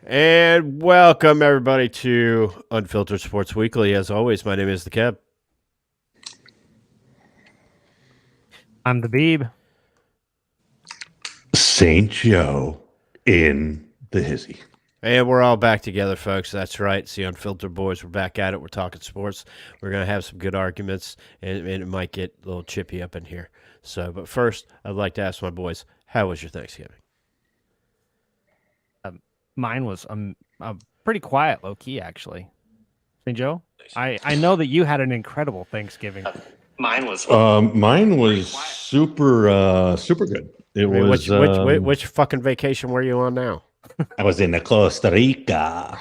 And welcome everybody to Unfiltered Sports Weekly. As always, my name is the Kev. I'm the Beeb. St. Joe in the hizzy. And we're all back together, folks. That's right. It's the Unfiltered Boys. We're back at it. We're talking sports. We're going to have some good arguments, and it might get a little chippy up in here. But first, I'd like to ask my boys, how was your Thanksgiving? Mine was pretty quiet, low key, actually. St. Joe, I know that you had an incredible Thanksgiving. Mine was super good. It was which fucking vacation were you on now? I was in Costa Rica.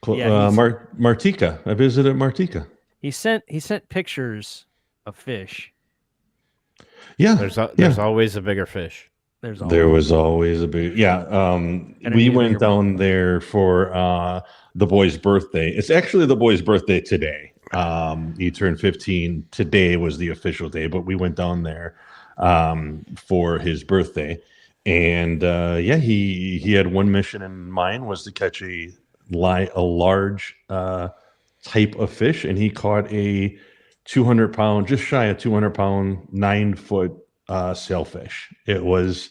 Martica. I visited Martica. He sent pictures of fish. Yeah, there's always a bigger fish. There was always a big we went down there for the boy's birthday. It's actually the boy's birthday today. He turned 15. Today was the official day, but we went down there for his birthday. And he had one mission in mind, was to catch a large type of fish, and he caught a 200-pound, just shy of 200-pound, 9-foot sailfish. It was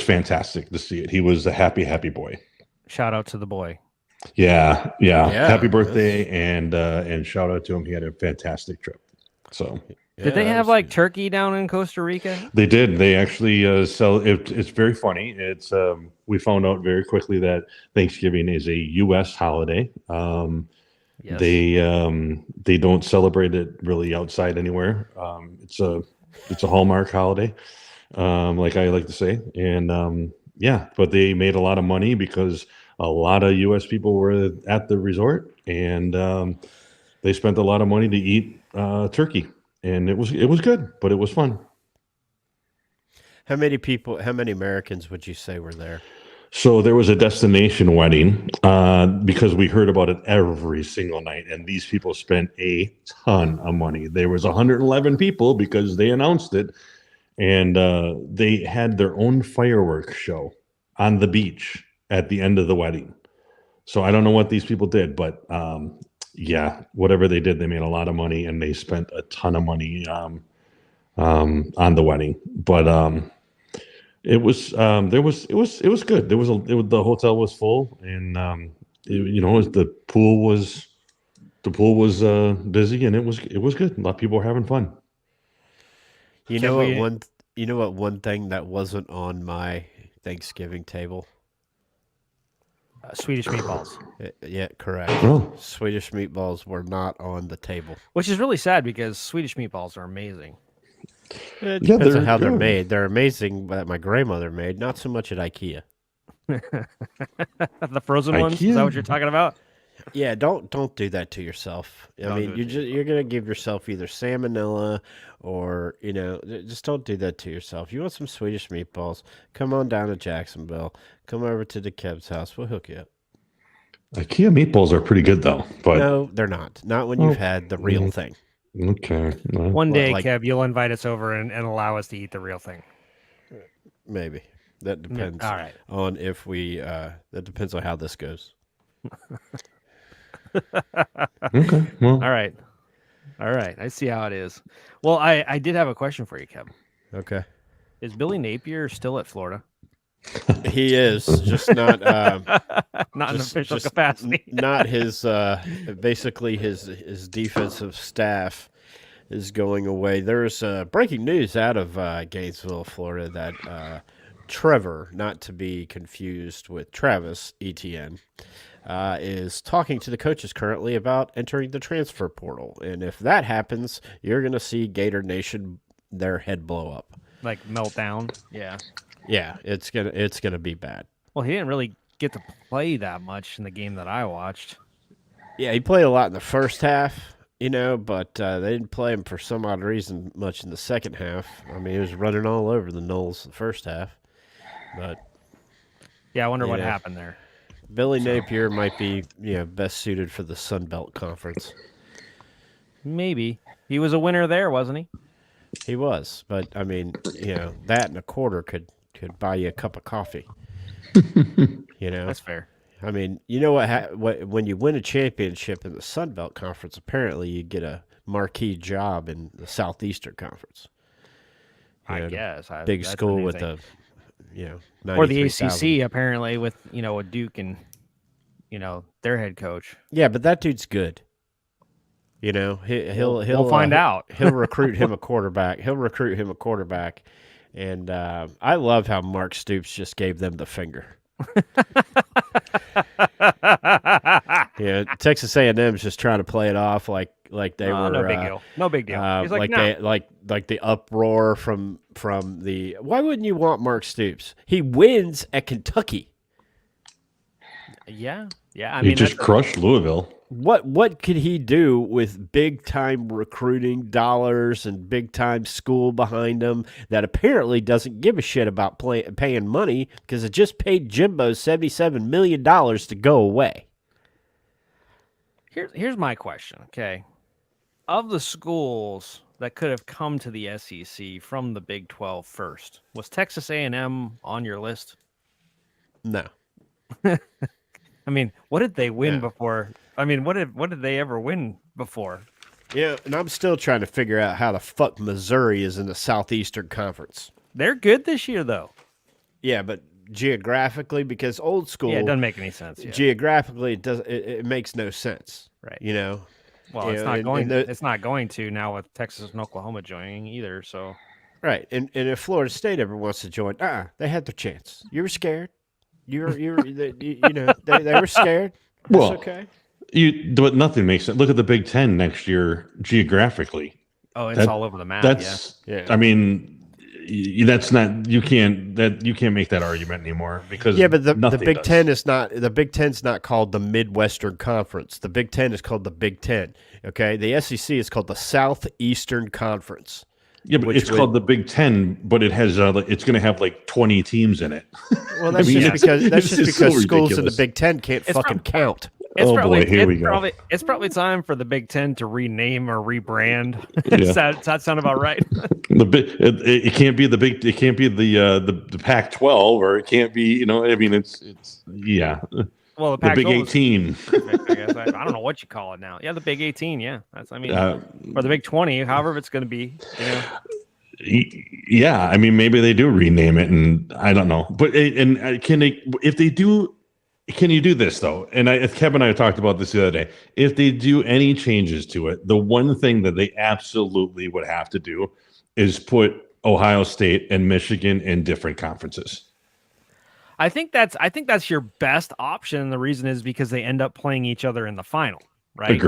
fantastic to see it. He was a happy boy. Shout out to the boy. Yeah. Happy birthday, and shout out to him. He had a fantastic trip. So. Did they have like turkey down in Costa Rica? They did. They actually sell it. It's very funny. It's we found out very quickly that Thanksgiving is a U.S. holiday. Yes. They don't celebrate it really outside anywhere. It's a Hallmark holiday, like I like to say. And but they made a lot of money because a lot of U.S. people were at the resort, and they spent a lot of money to eat turkey. And it was good, but it was fun. How many Americans would you say were there? So there was a destination wedding because we heard about it every single night, and these people spent a ton of money. There was 111 people because they announced it, and they had their own fireworks show on the beach at the end of the wedding. So I don't know what these people did, but whatever they did, they made a lot of money, and they spent a ton of money on the wedding. But it was good. The hotel was full, and the pool was busy, and it was good. A lot of people were having fun. You know what one thing that wasn't on my Thanksgiving table? Swedish meatballs. Yeah, correct. Oh. Swedish meatballs were not on the table. Which is really sad because Swedish meatballs are amazing. It depends on how they're made. They're amazing that my grandmother made, not so much at IKEA. The frozen ones? Is that what you're talking about? Yeah, don't do that to yourself. I mean, you're gonna give yourself either salmonella or just don't do that to yourself. You want some Swedish meatballs? Come on down to Jacksonville. Come over to the Kev's house. We'll hook you up. IKEA meatballs are pretty good though, but no, they're not. Not when you've had the real thing. Okay. Well, one day, Kev, you'll invite us over and allow us to eat the real thing. Maybe that depends. All right. On if we. That depends on how this goes. Okay. Well. All right. I see how it is. Well, I did have a question for you, Kev. Okay. Is Billy Napier still at Florida? He is, just not not in official capacity. Not his basically his defensive staff is going away. There's breaking news out of Gainesville, Florida, that Trevor, not to be confused with Travis Etienne, is talking to the coaches currently about entering the transfer portal. And if that happens, you're going to see Gator Nation, their head blow up. Like meltdown? Yeah. Yeah, it's gonna be bad. Well, he didn't really get to play that much in the game that I watched. Yeah, he played a lot in the first half, but they didn't play him for some odd reason much in the second half. I mean, he was running all over the Knolls the first half. But yeah, I wonder what happened there. Billy Napier might be best suited for the Sun Belt Conference. Maybe. He was a winner there, wasn't he? He was, but I mean, that and a quarter could buy you a cup of coffee. That's fair. I mean, you know what? When you win a championship in the Sun Belt Conference, apparently you get a marquee job in the Southeastern Conference. You I know, the guess big that's school with anything. Or the 93,000. ACC apparently with a Duke and their head coach. Yeah, but that dude's good. He'll We'll find out. He'll recruit him a quarterback. And I love how Mark Stoops just gave them the finger. Texas A&M's just trying to play it off like they were no big deal. No big deal. He's like, no. they like the uproar from the. Why wouldn't you want Mark Stoops? He wins at Kentucky. Yeah. I He mean, just crushed Louisville. What could he do with big time recruiting dollars and big time school behind him that apparently doesn't give a shit about paying money because it just paid Jimbo $77 million to go away? Here's my question. Okay, of the schools that could have come to the SEC from the Big 12 first, was Texas A&M on your list? No. I mean, what did they win Yeah. before? I mean, what did they ever win before? Yeah, and I'm still trying to figure out how the fuck Missouri is in the Southeastern Conference. They're good this year, though. Yeah, but geographically, because old school, Yeah, it doesn't make any sense. Yeah. geographically, it makes no sense. Right. You Well, it's know, not and- going. and the- It's not going to now with Texas and Oklahoma joining either. So Right, and if Florida State ever wants to join, they had their chance. You were scared. They were scared. That's Well, okay. But nothing makes sense. Look at the Big Ten next year geographically. it's That- all over the map. That's Yeah. I mean, that's not you can't make that argument anymore because Yeah, but the nothing Big does. Ten is not the Big Ten's not called the Midwestern Conference. The Big Ten is called the Big Ten. Okay, the SEC is called the Southeastern Conference. Yeah, but which it's called the Big Ten, but it has it's going to have like 20 teams in it. Well, that's mean, just because it's so schools in the ridiculous. Big Ten can't fucking count. It's Oh, probably, boy, here we go. It's probably time for the Big Ten to rename or rebrand. Yeah. Does that sound about right? It can't be it can't be the Pac-12, or it can't be I mean it's yeah Well, the Big Pac-12 is- 18. I guess I don't know what you call it now. Yeah, the Big 18. Yeah, that's or the Big 20. However, it's going to be. Yeah, I mean maybe they do rename it, and I don't know, but can they if they do? Can you do this though? And Kevin and I talked about this the other day. If they do any changes to it, the one thing that they absolutely would have to do is put Ohio State and Michigan in different conferences. I think that's your best option. And the reason is because they end up playing each other in the final, right?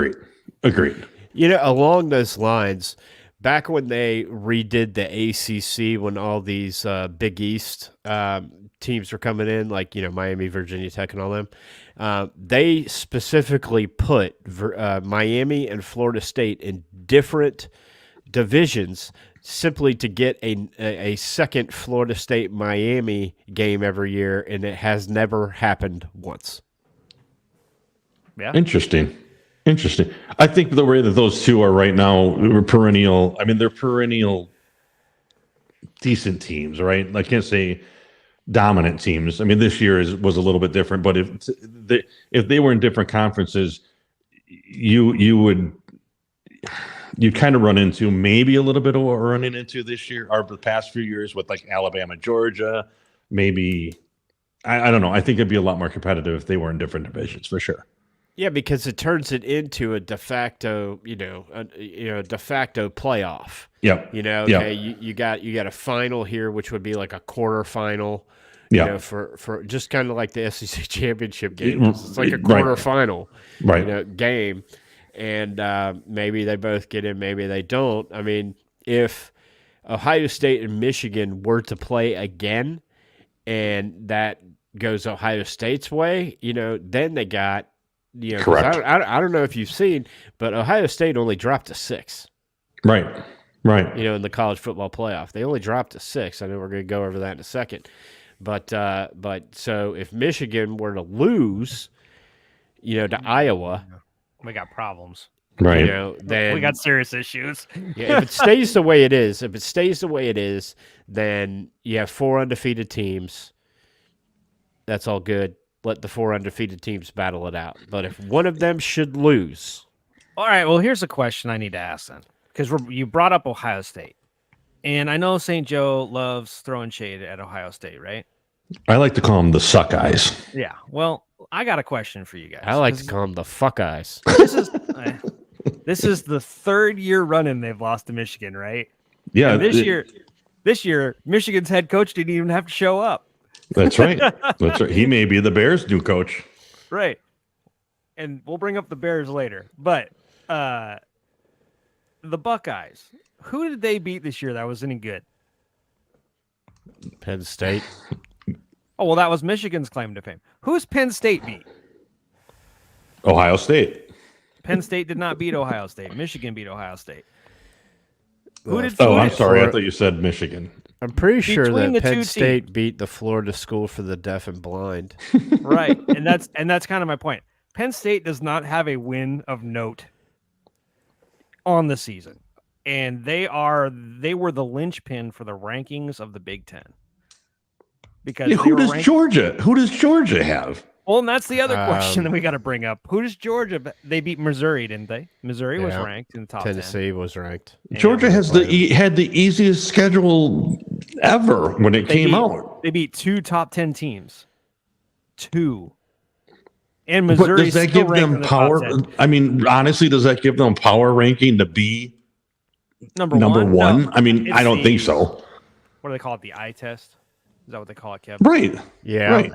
Agreed. Along those lines, back when they redid the ACC, when all these Big East teams were coming in, like Miami, Virginia Tech, and all them, they specifically put Miami and Florida State in different divisions simply to get a second Florida State Miami game every year, and it has never happened once. Yeah. Interesting. I think the way that those two are right now are perennial. I mean, they're perennial decent teams, right? I can't say dominant teams. I mean, this year was a little bit different, but if they were in different conferences, you'd kind of run into maybe a little bit of what we're running into this year or the past few years with like Alabama, Georgia, maybe. I don't know. I think it'd be a lot more competitive if they were in different divisions for sure. Yeah, because it turns it into a de facto, de facto playoff. Yep. Okay, you got a final here, which would be like a quarterfinal. Yeah. For just kind of like the SEC championship game. It's like a quarterfinal, game, and maybe they both get in, maybe they don't. I mean, if Ohio State and Michigan were to play again, and that goes Ohio State's way, then they got. 'cause Correct. I don't know if you've seen, but Ohio State only dropped to 6. Right. In the college football playoff, they only dropped to 6. I know we're going to go over that in a second, but so if Michigan were to lose, to Iowa, We got problems. Right. then We got serious issues. if it stays the way it is, then you have 4 undefeated teams. That's all good. let the 4 undefeated teams battle it out. But if one of them should lose, All right. Well, here's a question I need to ask then, because you brought up Ohio State, and I know St. Joe loves throwing shade at Ohio State, right? I like to call them the suck eyes. Yeah. Well, I got a question for you guys. I like to call them the fuck eyes. This is the 3rd year running they've lost to Michigan, right? Yeah, And this year, Michigan's head coach didn't even have to show up. that's right. That's right. He may be the Bears' new coach. Right. And we'll bring up the Bears later. But the Buckeyes, who did they beat this year that was any good? Penn State. Oh, well, that was Michigan's claim to fame. Who's Penn State beat? Ohio State. Penn State did not beat Ohio State. Michigan beat Ohio State. Who did? Oh, I'm who- sorry. I thought you said Michigan. I'm pretty sure Between the that Penn two State beat the Florida School for the Deaf and Blind. Right, and that's kind of my point. Penn State does not have a win of note on the season, and they were the linchpin for the rankings of the Big Ten. Because Yeah, they who were does ranked- Georgia? Who does Georgia have? Well, and that's the other question that we got to bring up. Who does Georgia? They beat Missouri, didn't they? Missouri was Yeah. ranked in the top 10. Tennessee was ranked. Georgia has had the easiest schedule ever when it came out. They beat 2 top 10 teams. 2. And But Missouri does that give them power? I mean, honestly, does that give them power ranking to be Number number one? No. I mean, It's I don't think so. What do they call it? The eye test? Is that what they call it, Kev? Right. Yeah. Right.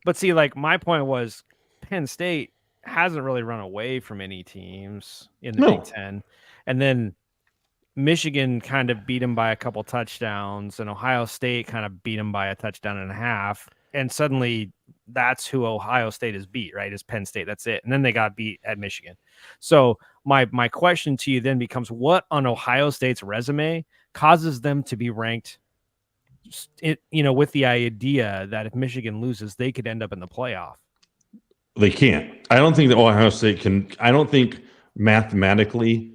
But see, like, my point was Penn State hasn't really run away from any teams in the No. Big Ten. And then Michigan kind of beat them by a couple touchdowns, and Ohio State kind of beat them by a touchdown and a half. And suddenly that's who Ohio State is beat, right? Is Penn State. That's it. And then they got beat at Michigan. So my question to you then becomes, what on Ohio State's resume causes them to be ranked, with the idea that if Michigan loses, they could end up in the playoff? They can't. I don't think that Ohio State can. I don't think mathematically.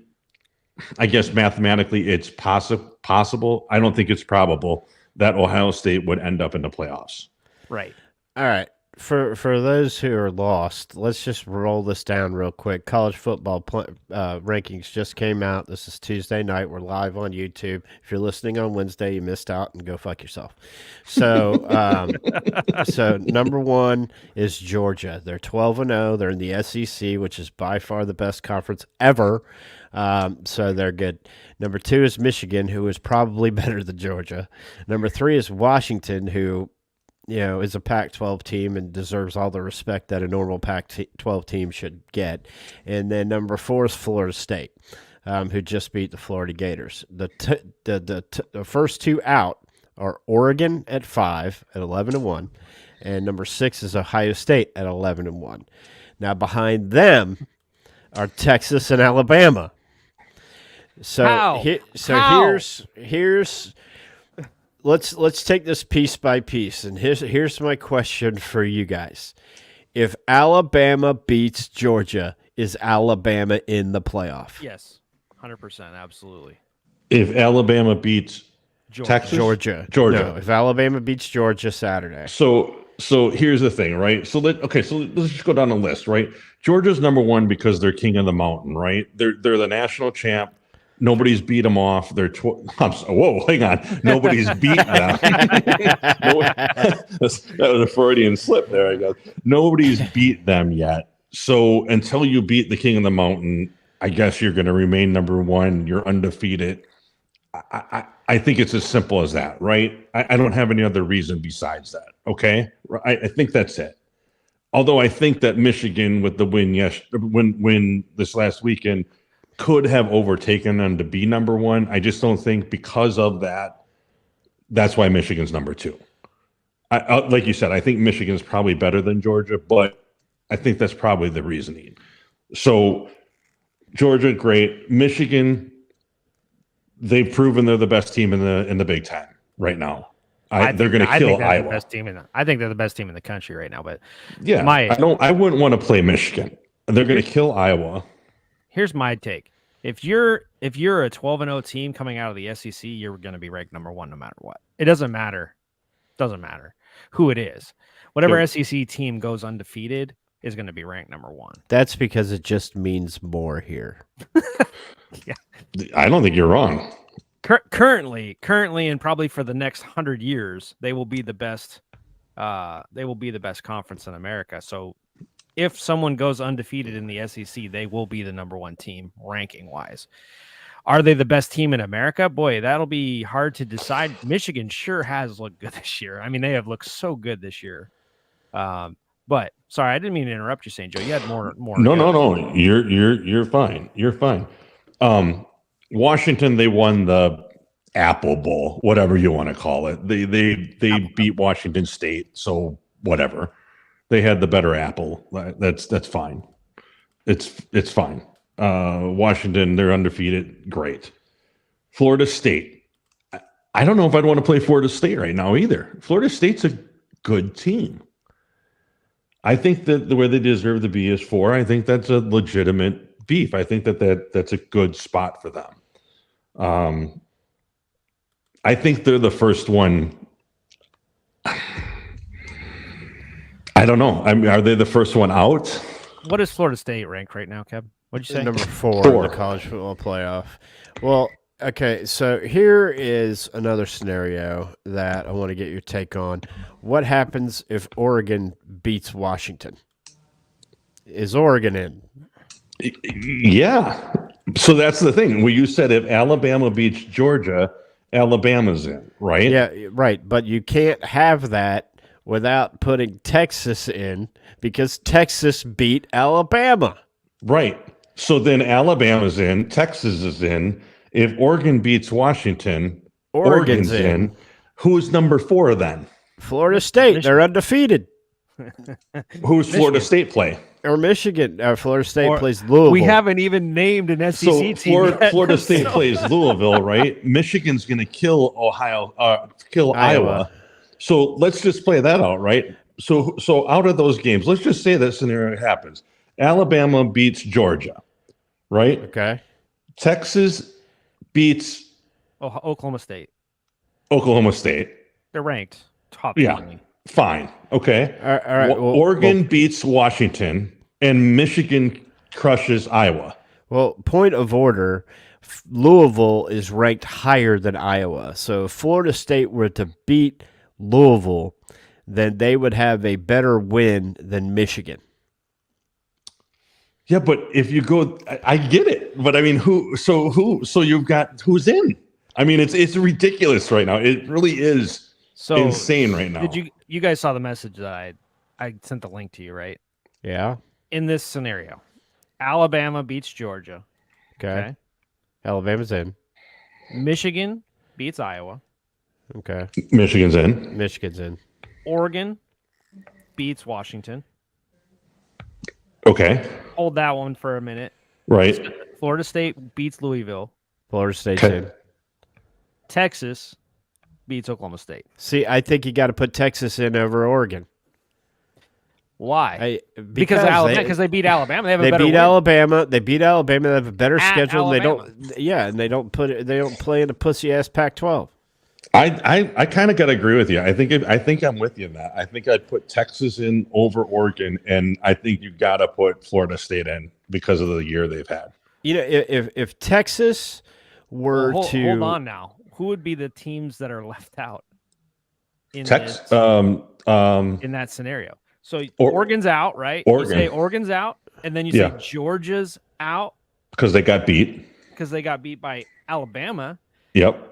I guess mathematically it's possible. I don't think it's probable that Ohio State would end up in the playoffs. Right. All right. For those who are lost, let's just roll this down real quick. College football rankings just came out. This is Tuesday night. We're live on YouTube. If you're listening on Wednesday, you missed out, and go fuck yourself. So, so number 1 is Georgia. They're 12-0. They're in the SEC, which is by far the best conference ever. So they're good. Number 2 is Michigan, who is probably better than Georgia. Number 3 is Washington, who is a Pac-12 team and deserves all the respect that a normal Pac-12 team should get. And then number 4 is Florida State, who just beat the Florida Gators. The first 2 out are Oregon at 5 at 11-1, and number 6 is Ohio State at 11-1. Now behind them are Texas and Alabama. So How? here's let's take this piece by piece, and here's my question for you guys. If Alabama beats Georgia, is Alabama in the playoff? Yes. 100%. Absolutely. If Alabama beats Texas, Georgia. No, if Alabama beats Georgia Saturday. So here's the thing, right? So let's just go down the list, right? Georgia's number 1 because they're king of the mountain, right? They're the national champ. Nobody's beat them off. Whoa, hang on. Nobody's beat them. That was a Freudian slip there, I guess. Nobody's beat them yet. So until you beat the king of the mountain, I guess you're going to remain number 1. You're undefeated. I think it's as simple as that, right? I don't have any other reason besides that, okay? I think that's it. Although I think that Michigan, with the win this last weekend, could have overtaken them to be number 1. I just don't think because of that, that's why Michigan's number 2. Like you said, I think Michigan's probably better than Georgia, but I think that's probably the reasoning. So Georgia, great. Michigan, they've proven they're the best team in the Big Ten right now. They're going to kill Iowa. I think they're the best team in the country right now. But yeah, I wouldn't want to play Michigan. They're going to kill Iowa. Here's my take. If you're a 12-0 team coming out of the SEC, you're going to be ranked number 1 no matter what. It doesn't matter. Doesn't matter who it is. Whatever Yep. SEC team goes undefeated is going to be ranked number 1. That's because it just means more here. I don't think you're wrong. Currently, and probably for the next 100 years, they will be the best. They will be the best conference in America. So, if someone goes undefeated in the SEC, they will be the number 1 team ranking wise. Are they the best team in America? Boy, that'll be hard to decide. Michigan sure has looked good this year. I mean, they have looked so good this year. But sorry, I didn't mean to interrupt you, St. Joe. You had more. No. You're fine. You're fine. Washington, they won the Apple Bowl, whatever you want to call it. They beat Washington State, so whatever. They had the better apple. That's fine. It's fine. Washington, they're undefeated. Great. Florida State. I don't know if I'd want to play Florida State right now either. Florida State's a good team. I think that where they deserve to be is 4. I think that's a legitimate beef. I think that's a good spot for them. I think they're the first one. I don't know. I mean, are they the first one out? What is Florida State ranked right now, Kev? What'd you say? Number 4 in the college football playoff. Well, okay, so here is another scenario that I want to get your take on. What happens if Oregon beats Washington? Is Oregon in? Yeah. So that's the thing. Well, you said if Alabama beats Georgia, Alabama's in, right? Yeah, right. But you can't have that without putting Texas in because Texas beat Alabama. Right. So then Alabama's in, Texas is in. If Oregon beats Washington, Oregon's in. Who's number 4 then? Florida State. They're undefeated. Who's Florida State play? Or Michigan. Florida State plays Louisville. We haven't even named an SEC So team. Florida State plays Louisville, right? Michigan's going to kill Iowa. So let's just play that out, right? So out of those games, let's just say that scenario happens. Alabama beats Georgia, right? Okay. Texas beats Oklahoma State. Oklahoma State. They're ranked top 20. Yeah, fine. Okay. All right. Oregon beats Washington, and Michigan crushes Iowa. Well, point of order, Louisville is ranked higher than Iowa. So if Florida State were to beat Louisville, then they would have a better win than Michigan. Yeah, but if you go, I get it. But I mean, so you've got who's in? I mean, it's ridiculous right now. It really is insane right now. Did you guys saw the message that I sent the link to you, right? Yeah. In this scenario, Alabama beats Georgia. Okay. Alabama's in. Michigan beats Iowa. Okay. Michigan's in. Michigan's in. Oregon beats Washington. Okay. Hold that one for a minute. Right. Florida State beats Louisville. Florida State's in. Texas beats Oklahoma State. See, I think you got to put Texas in over Oregon. Why? Because they beat Alabama. They have a They better beat win. Alabama. They beat Alabama. They have a better At schedule. Alabama. They don't play in a pussy ass Pac-12. I kind of got to agree with you. I think I'm with you in that. I think I'd put Texas in over Oregon, and I think you got to put Florida State in because of the year they've had. You know, if Texas were to hold on now, who would be the teams that are left out in Texas, in that scenario? So Oregon's out, right? Oregon. You say Oregon's out, and then you say Georgia's out because they got beat. Because they got beat by Alabama. Yep.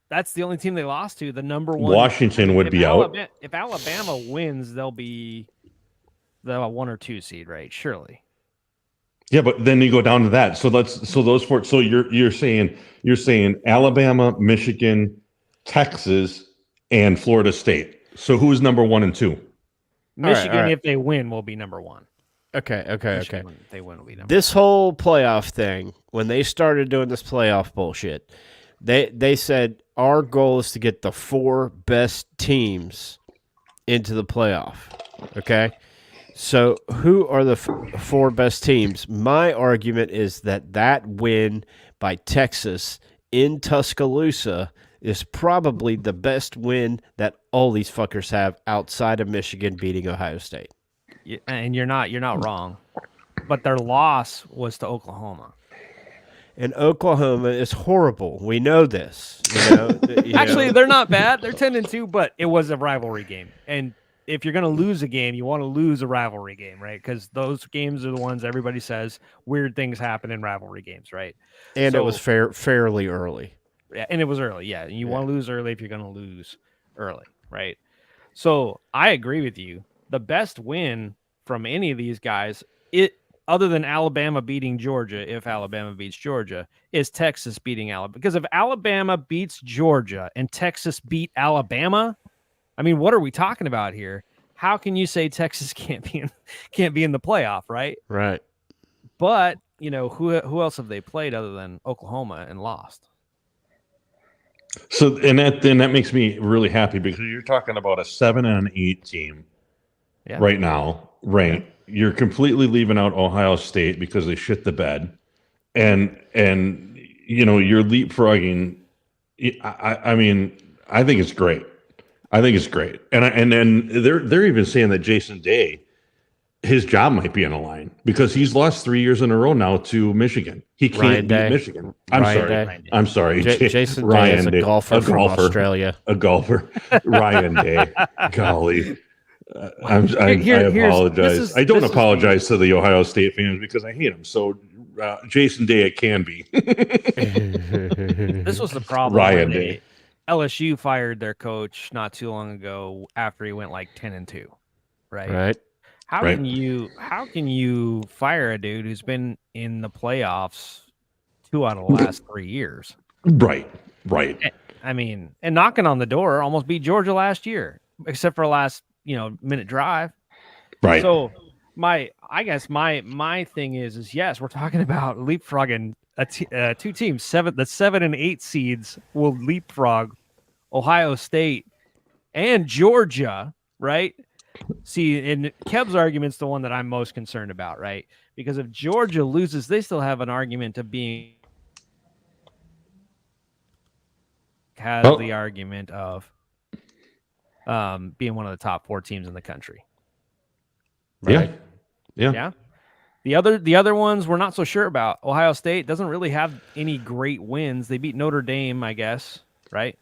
That's the only team they lost to. The number one. Washington would be out. If Alabama wins, they'll be the 1 or 2 seed, right? Surely. Yeah, but then you go down to that. So those 4. So you're saying Alabama, Michigan, Texas, and Florida State. So who's number 1 and 2? Michigan, all right. if they win, will be number 1. Okay. Michigan, if they win, will be number This whole playoff thing, when they started doing this playoff bullshit, they said our goal is to get the 4 best teams into the playoff. Okay? So who are the 4 best teams? My argument is that win by Texas in Tuscaloosa is probably the best win that all these fuckers have outside of Michigan beating Ohio State. And you're not wrong, but their loss was to Oklahoma. And Oklahoma is horrible. We know this. Actually, they're not bad. They're 10-2, but it was a rivalry game. And if you're going to lose a game, you want to lose a rivalry game, right? Because those games are the ones everybody says weird things happen in rivalry games, right? And it was fairly early. Yeah, and it was early. Yeah, and you want to lose early if you're going to lose early, right? So I agree with you. The best win from any of these guys, other than Alabama beating Georgia, if Alabama beats Georgia, is Texas beating Alabama. Because if Alabama beats Georgia and Texas beat Alabama, I mean, what are we talking about here? How can you say Texas can't be in the playoff, right? Right. But who else have they played other than Oklahoma and lost? So and that makes me really happy because you're talking about a 7 and an 8 team right now, ranked. You're completely leaving out Ohio State because they shit the bed, and you're leapfrogging. I mean, I think it's great. And then they're even saying that Jason Day, his job might be on the line because he's lost 3 years in a row now to Michigan. He can't beat Michigan. I'm sorry. Jason Day is a golfer from Australia. A golfer. Ryan Day. Golly. I apologize. I don't apologize to the Ohio State fans because I hate them. So Jason Day, it can be. This was the problem. Ryan Day. LSU fired their coach not too long ago after he went like 10-2, right? Right. How can you fire a dude who's been in the playoffs 2 out of the last 3 years? Right. I mean, and knocking on the door, almost beat Georgia last year, except for last minute drive. Right. So my thing is yes, we're talking about leapfrogging two teams. The 7 and 8 seeds will leapfrog Ohio State and Georgia, right? See, and Kev's argument's the one that I'm most concerned about, right? Because if Georgia loses, they still have an argument of being the argument of being one of the top 4 teams in the country. Right? Yeah. The other ones we're not so sure about. Ohio State doesn't really have any great wins. They beat Notre Dame, I guess, right?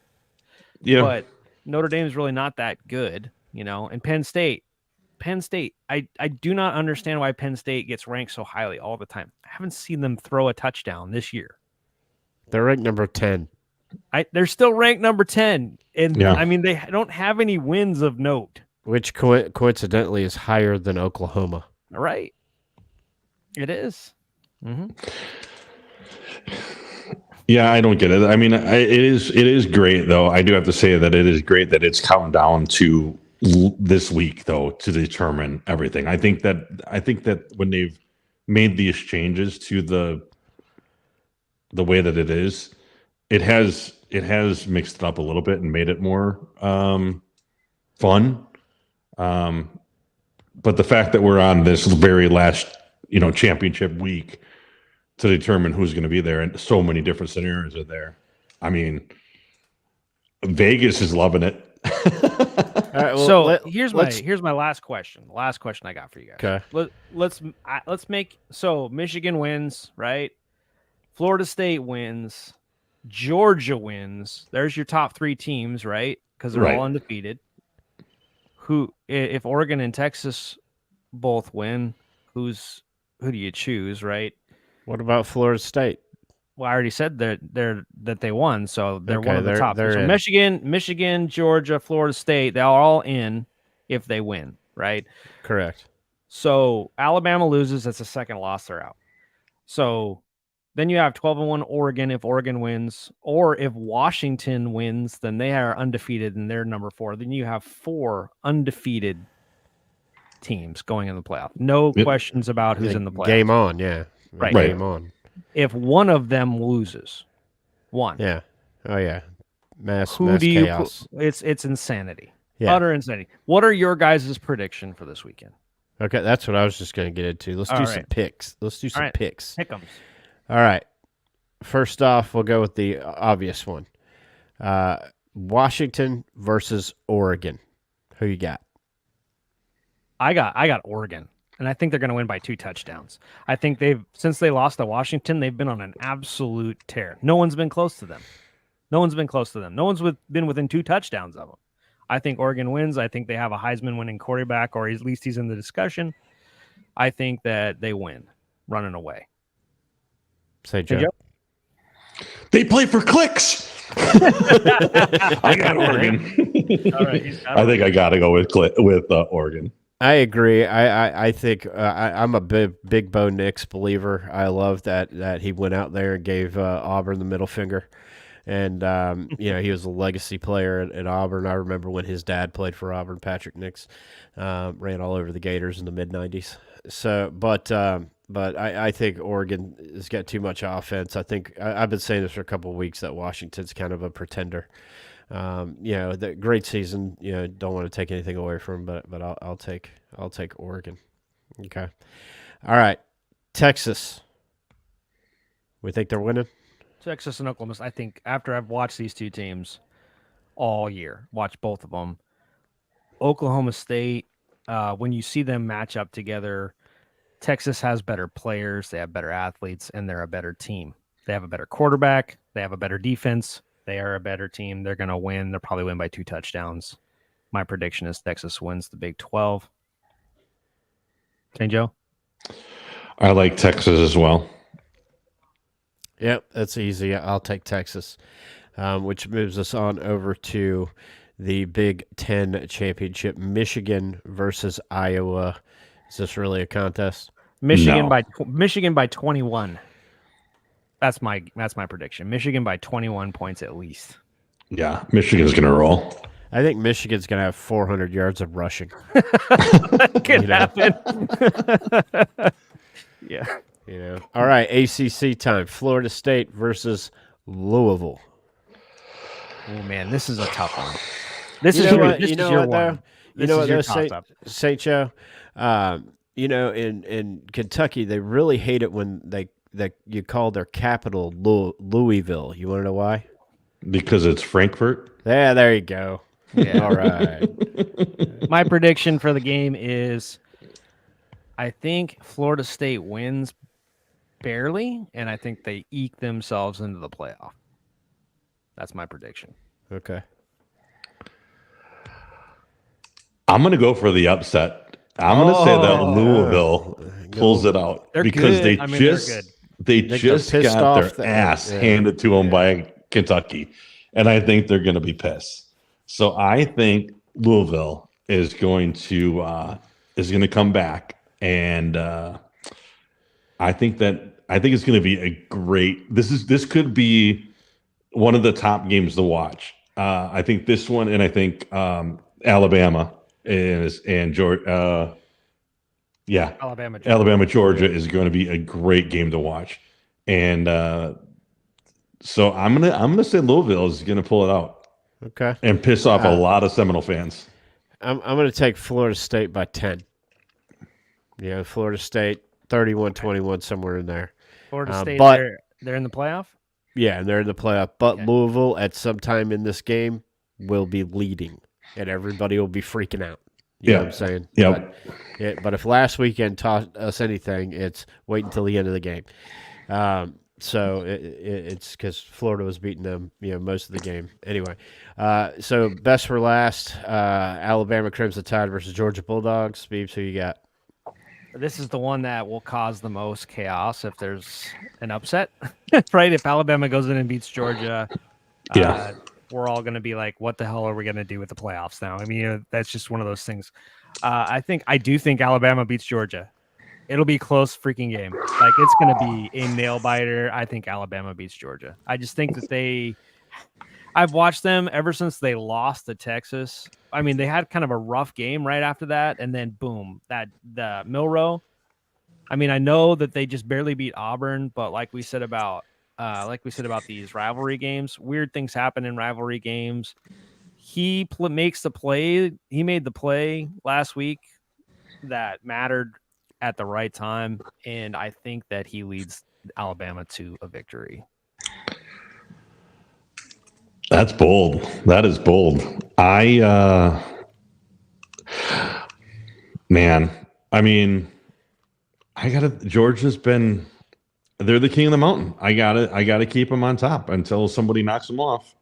Yeah. But Notre Dame is really not that good, And Penn State, I do not understand why Penn State gets ranked so highly all the time. I haven't seen them throw a touchdown this year. They're ranked number 10. They're still ranked number 10. And I mean, they don't have any wins of note. Which coincidentally is higher than Oklahoma. Right. It is. Mm-hmm. Yeah, I don't get it. I mean, it is great, though. I do have to say that it is great that it's counting down to this week, though, to determine everything. I think that when they've made these changes to the way that it is, it has mixed it up a little bit and made it more fun. But the fact that we're on this very last, championship week to determine who's going to be there, and so many different scenarios are there. I mean, Vegas is loving it. So here's my last question. The last question I got for you guys. Okay. Let's make Michigan wins, right? Florida State wins. Georgia wins. There's your top 3 teams, right? Because they're all undefeated. If Oregon and Texas both win, who do you choose, right? What about Florida State? Well, I already said that they won, so they're one of the top. So in. Michigan, Georgia, Florida State, they're all in if they win, right? Correct. So Alabama loses, that's a second loss, they're out. So then you have 12-1 Oregon if Oregon wins, or if Washington wins, then they are undefeated and they're number 4. Then you have 4 undefeated teams going in the playoff. No questions about who's in the playoff. Game on, yeah. Right. Game on. If one of them loses, yeah. Oh yeah. Mass chaos. It's insanity. Yeah. Utter insanity. What are your guys' prediction for this weekend? Okay, that's what I was just going to get into. Let's do some picks. Picks. Pick 'em. All right. First off, we'll go with the obvious one. Washington versus Oregon. Who you got? I got Oregon, and I think they're going to win by 2 touchdowns. I think since they lost to Washington, they've been on an absolute tear. No one's been close to them. No one's been been within 2 touchdowns of them. I think Oregon wins. I think they have a Heisman winning quarterback, or at least he's in the discussion. I think that they win, running away. Say Joe. They play for clicks. I got Oregon. All right, I think I got to go with Oregon. I agree. I think I'm a big Bo Nix believer. I love that he went out there and gave Auburn the middle finger. And, he was a legacy player at Auburn. I remember when his dad played for Auburn, Patrick Nix, ran all over the Gators in the mid-'90s. So, but I think Oregon has got too much offense. I think I've been saying this for a couple of weeks that Washington's kind of a pretender. The great season. Don't want to take anything away from him, but I'll take Oregon. Okay, all right, Texas. We think they're winning. Texas and Oklahoma. I think after I've watched these 2 teams all year, watched both of them, Oklahoma State, when you see them match up together, Texas has better players, they have better athletes, and they're a better team. They have a better quarterback, they have a better defense, they are a better team. They're going to win. They'll probably win by 2 touchdowns. My prediction is Texas wins the Big 12. St. Joe? I like Texas as well. Yep, that's easy. I'll take Texas, which moves us on over to the Big Ten championship. Michigan versus Iowa. Is this really a contest? Michigan by 21. That's my prediction. Michigan by 21 points at least. Yeah, Michigan's going to roll. I think Michigan's going to have 400 yards of rushing. Could happen. Yeah. All right, ACC time. Florida State versus Louisville. Oh man, this is a tough one. This You is know your what- this you is know your what, though? one. You This know is what, your though, toss-up. St. Joe? In Kentucky, they really hate it when you call their capital Louisville. You want to know why? Because it's Frankfurt. Yeah, there you go. Yeah. All right. My prediction for the game is I think Florida State wins barely, and I think they eke themselves into the playoff. That's my prediction. Okay. I'm going to go for the upset. I'm going to say that Louisville pulls it out They're because good. they I mean, they're just good. they They just got pissed got off their that- ass yeah. handed to them by Kentucky, and I think they're going to be pissed. So I think Louisville is going to come back, and I think it's going to be a great. This could be one of the top games to watch. I think this one, and I think Alabama and Georgia. Alabama, Georgia is going to be a great game to watch, and so I'm gonna say Louisville is going to pull it out. Okay. And piss off a lot of Seminole fans. I'm going to take Florida State by 10. Yeah, Florida State 31-21, somewhere in there. Florida State, but- they're in the playoff? Yeah, and they're in the playoff. But Okay. Louisville, at some time in this game, will be leading, and everybody will be freaking out. You know what I'm saying? Yep. But if last weekend taught us anything, it's wait until the end of the game. So it's because Florida was beating them, most of the game. Anyway, so best for last, Alabama Crimson Tide versus Georgia Bulldogs. Beebs, who you got? This is the one that will cause the most chaos if there's an upset, right? If Alabama goes in and beats Georgia, Yeah. we're all going to be like, what the hell are we going to do with the playoffs now? I mean, that's just one of those things. I do think Alabama beats Georgia. It'll be a close freaking game. Like, it's going to be a nail biter. I think Alabama beats Georgia. I just think that I've watched them ever since they lost to Texas. I mean, they had kind of a rough game right after that, and then boom, the Milroe. I mean, I know that they just barely beat Auburn, but like we said about these rivalry games, weird things happen in rivalry games. He makes the play. He made the play last week that mattered at the right time, and I think that he leads Alabama to a victory. That's bold. That is bold. Man, I mean, Georgia's been, they're the king of the mountain. I gotta keep them on top until somebody knocks them off.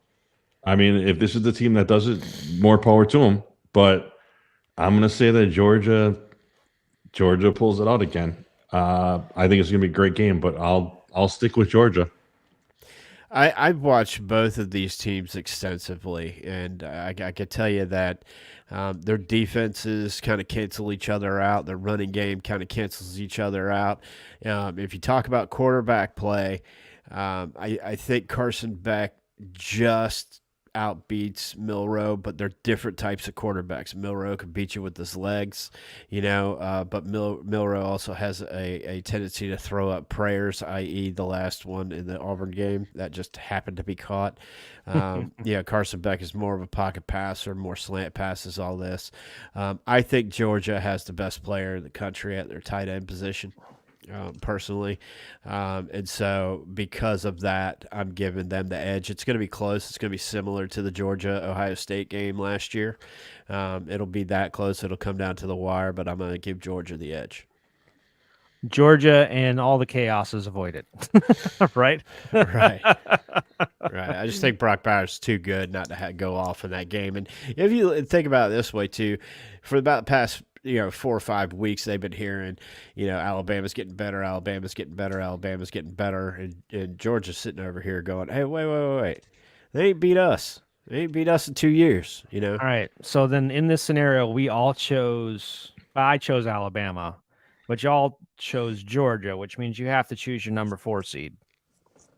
I mean, if this is the team that does it, more power to them. But I'm gonna say that Georgia pulls it out again. I think it's gonna be a great game, but I'll stick with Georgia. I've watched both of these teams extensively, and I can tell you that their defenses kind of cancel each other out. Their running game kind of cancels each other out. If you talk about quarterback play, I think Carson Beck just outbeats Milroe, but they're different types of quarterbacks. Milroe can beat you with his legs, but Milroe also has a tendency to throw up prayers, i.e. the last one in the Auburn game that just happened to be caught. Carson Beck is more of a pocket passer, more slant passes, all this. I think Georgia has the best player in the country at their tight end position. Personally. And so because of that, I'm giving them the edge. It's going to be close. It's going to be similar to the Georgia-Ohio State game last year. It'll be that close. It'll come down to the wire, but I'm going to give Georgia the edge. Georgia and all the chaos is avoided. Right? Right. Right. I just think Brock Bowers too good not to go off in that game. And if you think about it this way, too, for about the past 4 or 5 weeks, they've been hearing, Alabama's getting better, Alabama's getting better, Alabama's getting better. And Georgia's sitting over here going, hey, wait. They ain't beat us. They ain't beat us in 2 years, All right. So then in this scenario, I chose Alabama, but y'all chose Georgia, which means you have to choose your number 4 seed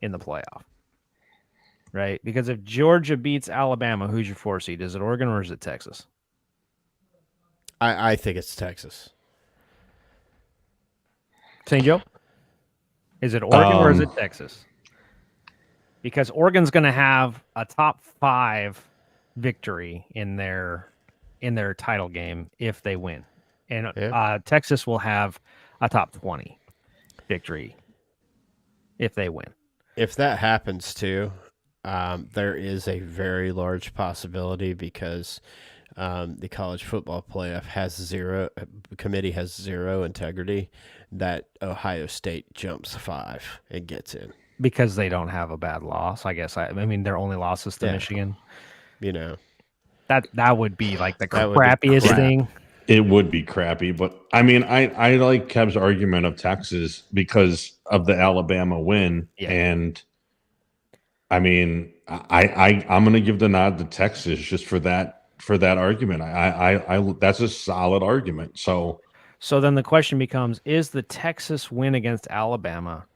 in the playoff. Right? Because if Georgia beats Alabama, who's your 4 seed? Is it Oregon or is it Texas? I think it's Texas. St. Joe? Is it Oregon or is it Texas? Because Oregon's going to have a top 5 victory in their title game if they win. And Texas will have a top 20 victory if they win. If that happens too, there is a very large possibility because the college football playoff committee has zero integrity that Ohio State jumps 5 and gets in. Because they don't have a bad loss, I guess. I mean, their only loss is to Michigan. That would be like the crappiest thing. It would be crappy, but I mean, I like Kev's argument of Texas because of the Alabama win, and I mean, I'm going to give the nod to Texas just for that argument. I that's a solid argument. So then the question becomes: is the Texas win against Alabama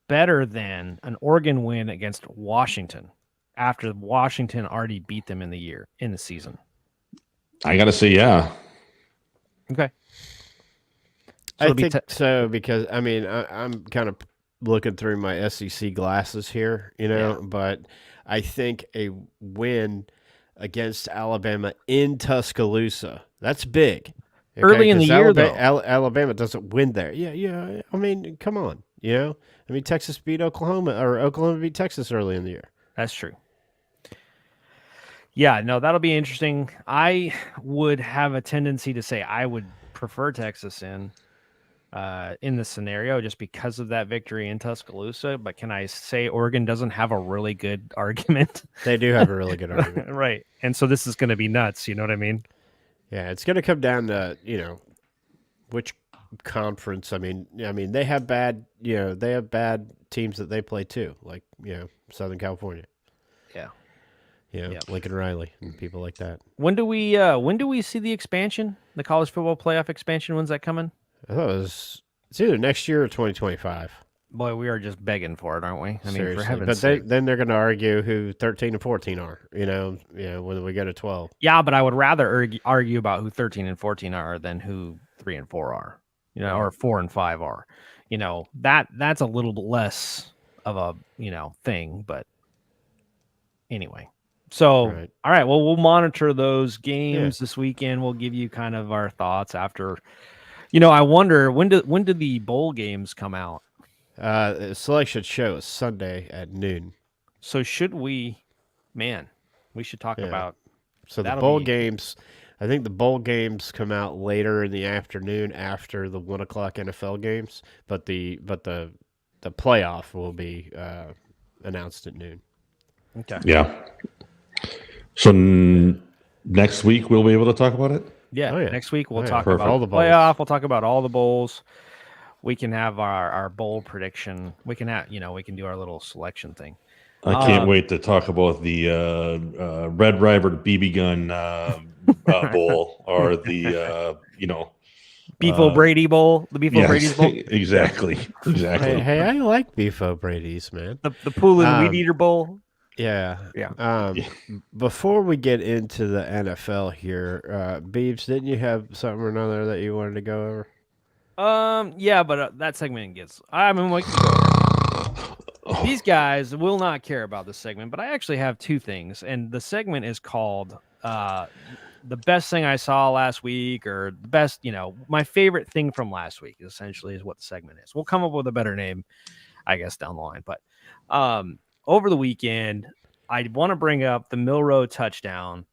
better than an Oregon win against Washington after Washington already beat them in the season? I got to say, yeah. Okay. I think so because, I mean, I'm kind of looking through my SEC glasses here, but I think a win against Alabama in Tuscaloosa, that's big. Okay? Early in the year, though. Alabama doesn't win there. Yeah. I mean, come on, I mean, Texas beat Oklahoma, or Oklahoma beat Texas early in the year. That's true. Yeah, no, that'll be interesting. I would have a tendency to say I would prefer Texas in this scenario just because of that victory in Tuscaloosa. But can I say Oregon doesn't have a really good argument? They do have a really good argument. Right. And so this is going to be nuts. You know what I mean? Yeah, it's going to come down to, which conference. I mean, they have bad teams that they play too, like, Southern California. Yeah. Lincoln Riley and people like that. When do we see the expansion? The college football playoff expansion? When's that coming? I thought it's either next year or 2025. Boy, we are just begging for it, aren't we? I mean, seriously. for heaven's but sake. Then they're going to argue who 13 and 14 are, when we go to 12. Yeah, but I would rather argue about who 13 and 14 are than who 3 and 4 are, or 4 and 5 are. That's a little bit less of a, thing, but anyway. So, Right. All right, well, we'll monitor those games this weekend. We'll give you kind of our thoughts after. I wonder when do the bowl games come out? The selection show is Sunday at noon. So should we Man, we should talk Yeah. about. So the That'll bowl be- games, I think the bowl games come out later in the afternoon after the 1 o'clock NFL games, but the playoff will be announced at noon. Okay. Yeah. So next week we'll be able to talk about it. Yeah. Oh, yeah. Next week we'll Oh, yeah. talk Perfect. about All the the bowls. playoff. We'll talk about all the bowls. We can have our bowl prediction. We can have we can do our little selection thing. I can't wait to talk about the Red River BB gun bowl or the Beef O'Brady Bowl, the Beef yes, O'Brady's Bowl, exactly. Hey, I like Beef O'Brady's, man. the Poolin Weed Eater Bowl. Yeah. Yeah. Before we get into the NFL here, Beebs, didn't you have something or another that you wanted to go over? Yeah, but that segment gets. I mean, these guys will not care about this segment, but I actually have two things, and the segment is called "The Best Thing I Saw Last Week" or "The Best," my favorite thing from last week. Essentially, is what the segment is. We'll come up with a better name, I guess, down the line. But over the weekend, I want to bring up the Milroe touchdown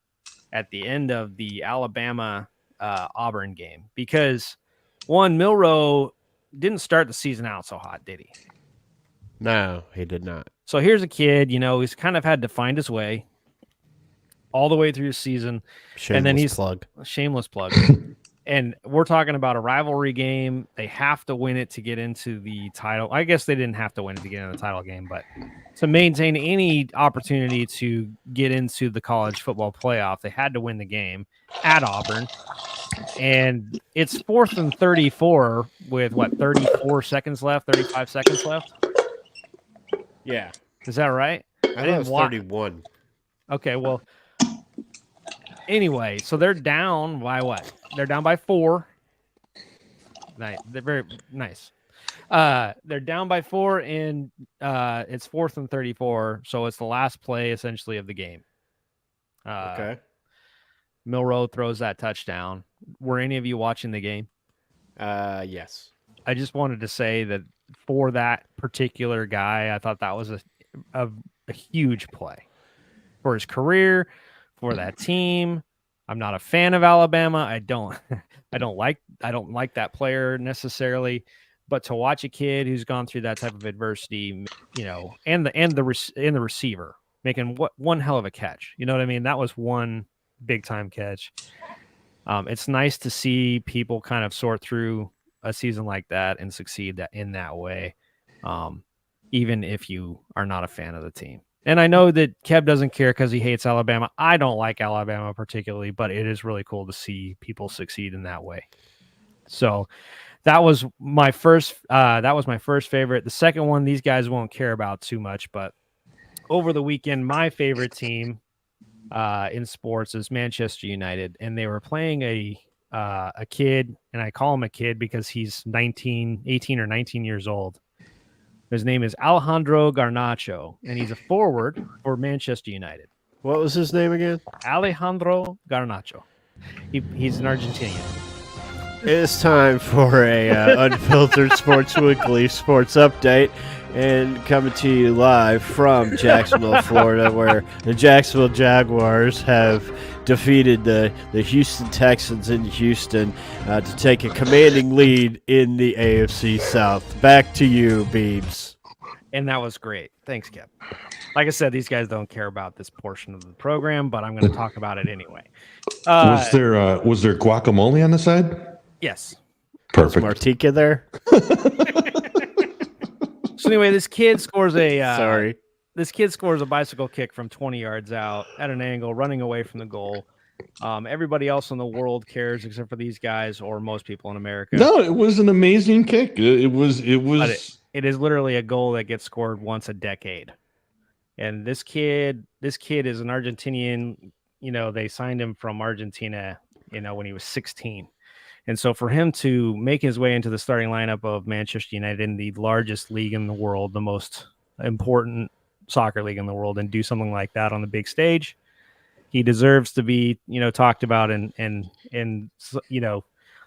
at the end of the Alabama Auburn game because. One, Milroe didn't start the season out so hot, did he? No, he did not. So here's a kid, he's kind of had to find his way all the way through the season. Shameless plug. Shameless plug. And we're talking about a rivalry game. They have to win it to get into the title. I guess they didn't have to win it to get into the title game, but to maintain any opportunity to get into the college football playoff, they had to win the game at Auburn. And it's 4th and 34 with 34 seconds left, 35 seconds left. Yeah. Is that right? I thought it was 31. Okay, well, anyway, so they're down by what? They're down by 4. Nice. They're very nice. They're down by 4, and it's 4th and 34, so it's the last play essentially of the game. Okay. Milroe throws that touchdown. Were any of you watching the game? Yes. I just wanted to say that for that particular guy, I thought that was a huge play for his career, for that team. I'm not a fan of Alabama. I don't like that player necessarily, but to watch a kid who's gone through that type of adversity, and the receiver making one hell of a catch. You know what I mean? That was one big time catch. It's nice to see people kind of sort through a season like that and succeed in that way, even if you are not a fan of the team. And I know that Kev doesn't care because he hates Alabama. I don't like Alabama particularly, but it is really cool to see people succeed in that way. So that was my first. That was my first favorite. The second one, these guys won't care about too much, but over the weekend, my favorite team in sports is Manchester United, and they were playing a kid, and I call him a kid because he's 18 or 19 years old. His name is Alejandro Garnacho, and he's a forward for Manchester United. What was his name again? Alejandro Garnacho. He's an Argentinian. It's time for a Unfiltered Sports Weekly sports update, and coming to you live from Jacksonville, Florida, where the Jacksonville Jaguars have defeated the Houston Texans in Houston to take a commanding lead in the AFC South. Back to you, Beebs. And that was great. Thanks, Kev. Like I said, these guys don't care about this portion of the program, but I'm going to talk about it anyway. Was there guacamole on the side? Yes. Perfect. Martika there? So anyway, this kid scores a Sorry. This kid scores a bicycle kick from 20 yards out at an angle, running away from the goal. Everybody else in the world cares except for these guys or most people in America. No, it was an amazing kick. It was. But it is literally a goal that gets scored once a decade. And this kid is an Argentinian. They signed him from Argentina, when he was 16. And so for him to make his way into the starting lineup of Manchester United in the largest league in the world, the most important soccer league in the world, and do something like that on the big stage, he deserves to be, talked about. And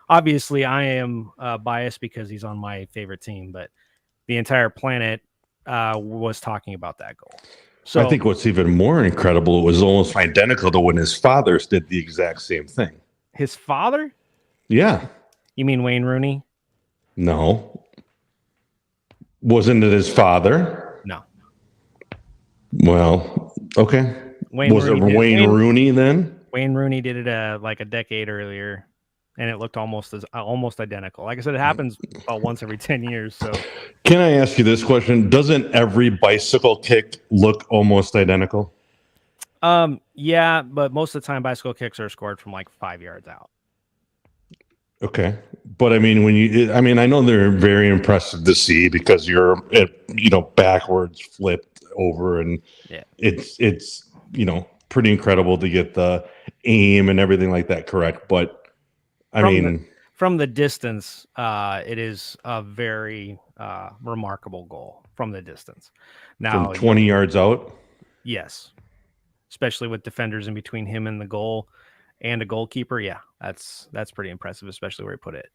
obviously I am biased because he's on my favorite team, but the entire planet was talking about that goal. So I think what's even more incredible, it was almost identical to when his fathers did the exact same thing. his father? Yeah. You mean Wayne Rooney? No. Wasn't it his father? No. Well, okay. Was it Wayne Rooney then? Wayne Rooney did it like a decade earlier, and it looked almost identical. Like I said, it happens about once every 10 years. So, can I ask you this question? Doesn't every bicycle kick look almost identical? yeah, but most of the time, bicycle kicks are scored from like 5 yards out. Okay, but I mean, I know they're very impressive to see because you're, backwards flipped over, and yeah, it's pretty incredible to get the aim and everything like that correct. But from the distance, it is a very remarkable goal from the distance. Now, from 20 yards out, yes, especially with defenders in between him and the goal and a goalkeeper. Yeah, that's pretty impressive, especially where he put it.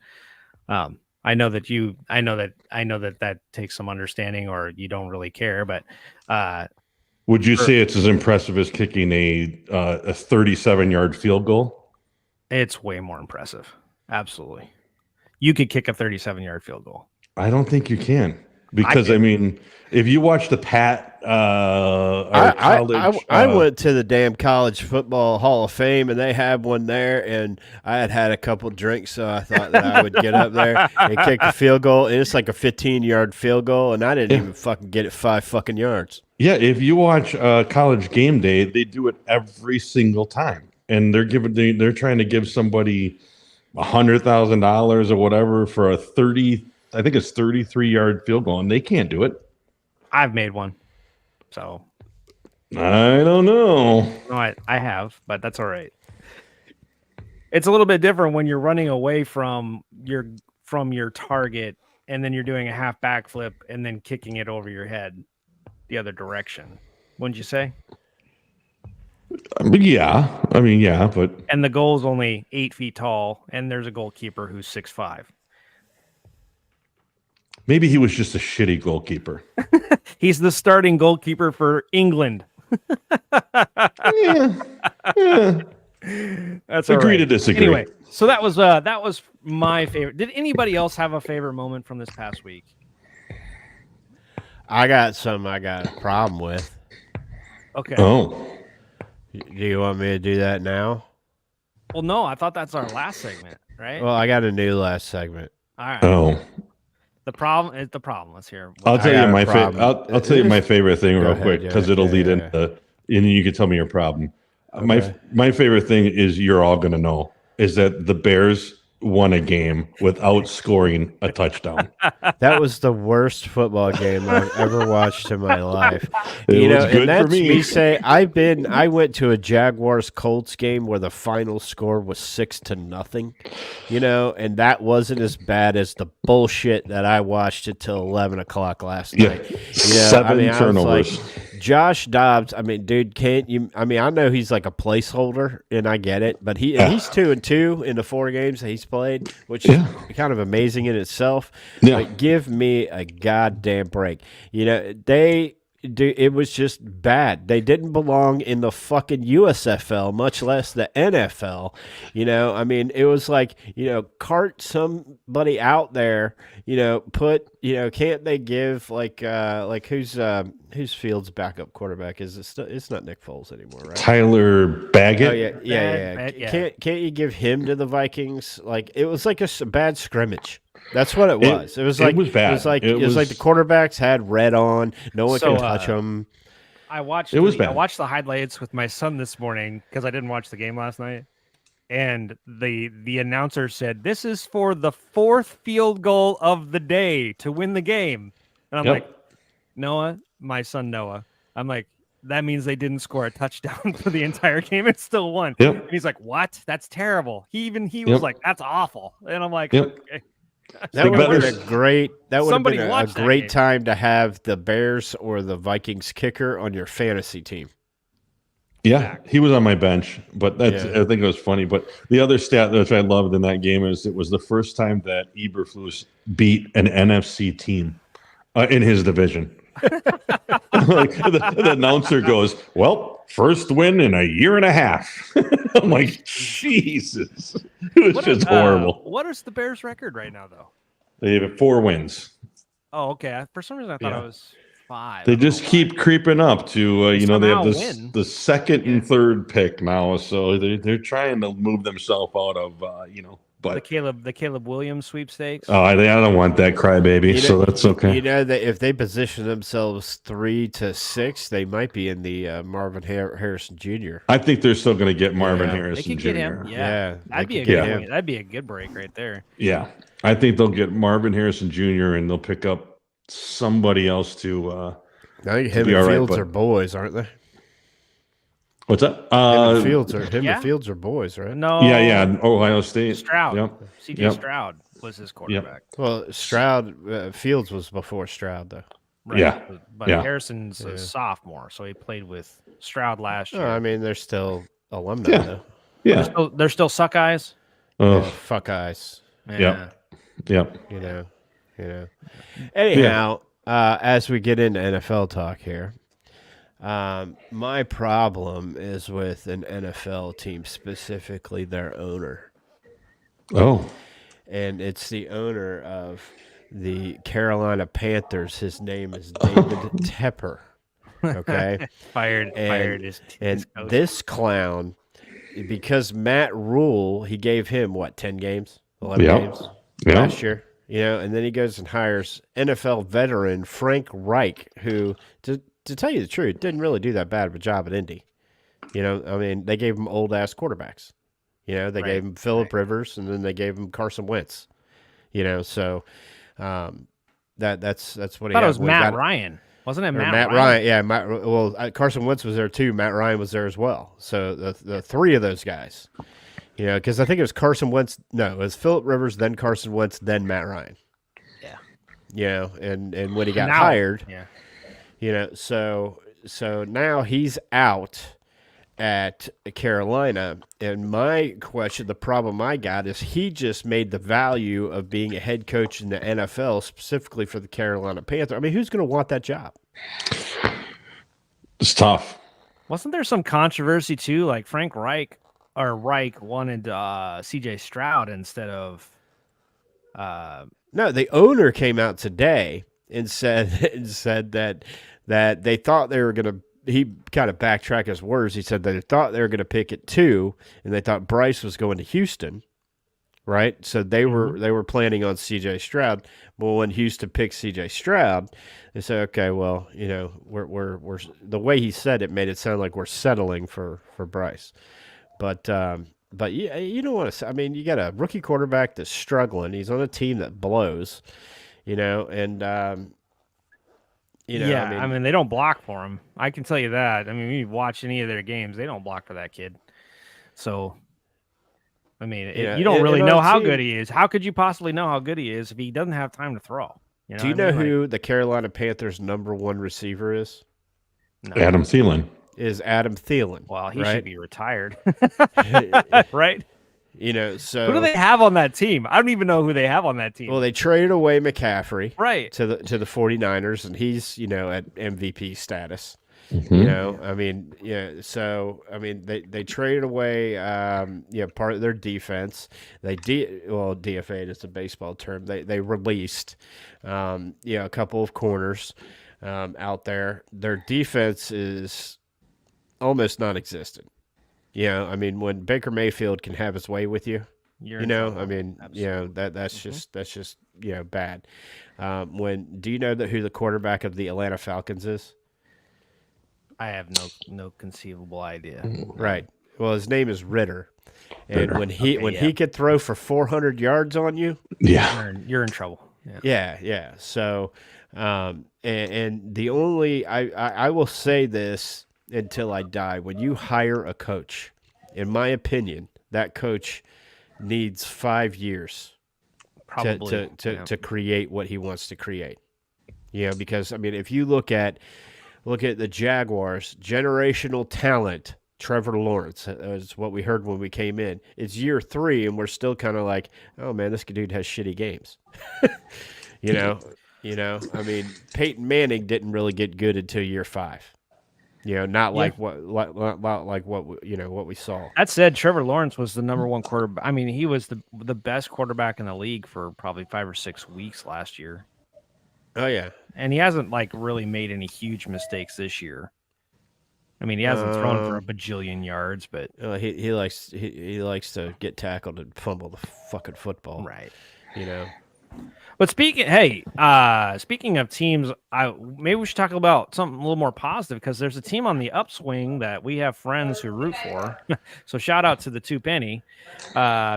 I know that takes some understanding, or you don't really care, but would you say it's as impressive as kicking a 37-yard field goal? It's way more impressive. Absolutely. You could kick a 37-yard field goal. I don't think you can, because if you watch the I went to the damn College Football Hall of Fame, and they had one there, and I had a couple drinks, so I thought that I would get up there and kick a field goal, and it's like a 15-yard field goal, and I didn't even fucking get it 5 fucking yards. Yeah, if you watch College Game Day, they do it every single time, and they're trying to give somebody $100,000 or whatever for a 33-yard field goal, and they can't do it. I've made one, so I don't know. No, I have, but that's all right. It's a little bit different when you're running away from your target, and then you're doing a half backflip and then kicking it over your head the other direction. Wouldn't you say? Yeah, but and the goal's only 8 feet tall, and there's a goalkeeper who's 6'5". Maybe he was just a shitty goalkeeper. He's the starting goalkeeper for England. yeah. That's agree to disagree. Anyway, so that was my favorite. Did anybody else have a favorite moment from this past week? I got a problem with. Okay. Oh. Do you want me to do that now? Well, no, I thought that's our last segment, right? Well, I got a new last segment. All right. Oh. The problem is the problem. Let's hear. I'll tell you my favorite. I'll tell you my favorite thing real quick, because it'll lead into, and you can tell me your problem. Okay. My favorite thing is, you're all gonna know, is that the Bears won a game without scoring a touchdown. That was the worst football game I've ever watched in my life. It was good and that's for me. I went to a Jaguars Colts game where the final score was 6-0. And that wasn't as bad as the bullshit that I watched until 11 o'clock last night. 7 turnovers. Josh Dobbs, dude, can't you? I know he's like a placeholder, and I get it, but he's 2-2 in the 4 games that he's played, which is kind of amazing in itself. Yeah. But give me a goddamn break. It was just bad. They didn't belong in the fucking USFL, much less the NFL. It was like, cart somebody out there, can't they give who's Fields' backup quarterback? It's not Nick Foles anymore, right? Tyler Baggett. Oh yeah. Can't you give him to the Vikings? Like, it was like a bad scrimmage. That's what it was. It was bad. It was like the quarterbacks had red on. No one can touch them. I watched the highlights with my son this morning because I didn't watch the game last night. And the announcer said, "This is for the 4th field goal of the day to win the game." And I'm like, Noah, my son Noah, I'm like, that means they didn't score a touchdown for the entire game and still won. Yep. And he's like, "What? That's terrible." He was like, "That's awful." And I'm like, "Okay." That would have been a great game. time to have the Bears or the Vikings kicker on your fantasy team. Yeah, he was on my bench, but I think it was funny. But the other stat that I loved in that game is it was the first time that Eberflus beat an NFC team in his division. Like, the announcer goes, "Well, first win in a year and a half." I'm like, Jesus, it was just horrible. What is the Bears' record right now, though? They have 4 wins. Oh, okay. For some reason, I thought Yeah. it was 5. They I don't just know why. keep creeping up to They they have somehow this win. the second Yeah. and third pick now, so they're trying to move themselves out of the But Caleb Williams sweepstakes. I don't want that crybaby, so that's okay. You know that if they position themselves 3 to 6, they might be in the Marvin Harrison Jr. I think they're still going to get Marvin Yeah. Harrison They could Jr. get him. Yeah, Yeah, that'd be they a could good get point. him. That'd be a good break right there. Yeah, I think they'll get Marvin Harrison Jr. and they'll pick up somebody else to. I think him be and all right, Fields but- are boys, aren't they? What's that? Him and Fields are yeah. and Fields are boys, right? No. Yeah, Ohio State. Stroud. Yep. C.J. Yep. Stroud was his quarterback. Well, Stroud Fields was before Stroud, though. Right. Yeah. But Yeah. Harrison's a sophomore, so he played with Stroud last year. No, I mean they're still alumni, Yeah. though. Yeah. They're still suck eyes. Yeah, Oh, fuck eyes, Yep. Yep. you know. Anyhow, as we get into NFL talk here, my problem is with an NFL team, specifically their owner. Oh. And it's the owner of the Carolina Panthers. His name is David Tepper. Okay. Fired his And coach. this clown, because Matt Rule, he gave him, 10 games? 11 Yeah. games Yeah. last year? And then he goes and hires NFL veteran Frank Reich, who, to tell you the truth, didn't really do that bad of a job at Indy. I mean, they gave him old-ass quarterbacks. They gave him Phillip Rivers, and then they gave him Carson Wentz. So that's what he I thought had. it was We Matt got- Ryan. Wasn't it or Matt, Matt Ryan? Ryan? Yeah, Carson Wentz was there too. Matt Ryan was there as well. So the 3 of those guys, because I think it was Carson Wentz. No, it was Phillip Rivers, then Carson Wentz, then Matt Ryan. Yeah. And when he got Now- hired, Yeah. so now he's out at Carolina, and my question, the problem I got is he just made the value of being a head coach in the NFL specifically for the Carolina Panthers. I mean, who's going to want that job? It's tough. Wasn't there some controversy too? Like Frank Reich wanted C.J. Stroud instead of. No, the owner came out today and said that they thought they were going to. He kind of backtracked his words. He said they thought they were going to pick at 2, and they thought Bryce was going to Houston, right? So they were planning on C.J. Stroud. Well, when Houston picked C.J. Stroud, they said, okay, well, we're the way he said it made it sound like we're settling for Bryce, but yeah, you don't want to. I mean, you got a rookie quarterback that's struggling. He's on a team that blows, and. I mean, they don't block for him. I can tell you that. I mean, when you watch any of their games, they don't block for that kid. So, I mean, you don't really know how good he is. How could you possibly know how good he is if he doesn't have time to throw? Do you know who the Carolina Panthers' #1 receiver is? No. Adam Thielen. Is Adam Thielen. Well, he right? should be retired, right? So Who do they have on that team? I don't even know who they have on that team. Well, they traded away McCaffrey right to the 49ers, and he's at MVP status. Mm-hmm. I mean, so I mean, they traded away part of their defense. They DFA'd is a baseball term. They released a couple of corners out there. Their defense is almost non-existent. I mean, when Baker Mayfield can have his way with you, You're in trouble. I mean, Absolutely. that's just bad. Do you know who the quarterback of the Atlanta Falcons is? I have no conceivable idea. Right. Well, his name is Ritter, and Ritter. when he could throw for 400 yards on you, Yeah. You're in trouble. Yeah. yeah. So, and the only I will say this until I die: when you hire a coach, in my opinion, that coach needs 5 years Probably to create what he wants to create. Because I mean, if you look at the Jaguars, generational talent, Trevor Lawrence, is what we heard when we came in. It's year 3, and we're still kind of like, oh man, this dude has shitty games. You know, I mean, Peyton Manning didn't really get good until year 5. You know, not Yeah. like what what we saw. That said, Trevor Lawrence was the number one quarterback. I mean, he was the best quarterback in the league for probably 5 or 6 weeks last year. Oh yeah. And he hasn't like really made any huge mistakes this year. I mean, he hasn't thrown for a bajillion yards, but he likes to get tackled and fumble the fucking football. right. You know. But speaking of teams, maybe we should talk about something a little more positive because there's a team on the upswing that we have friends who root for. So shout out to the Two Penny,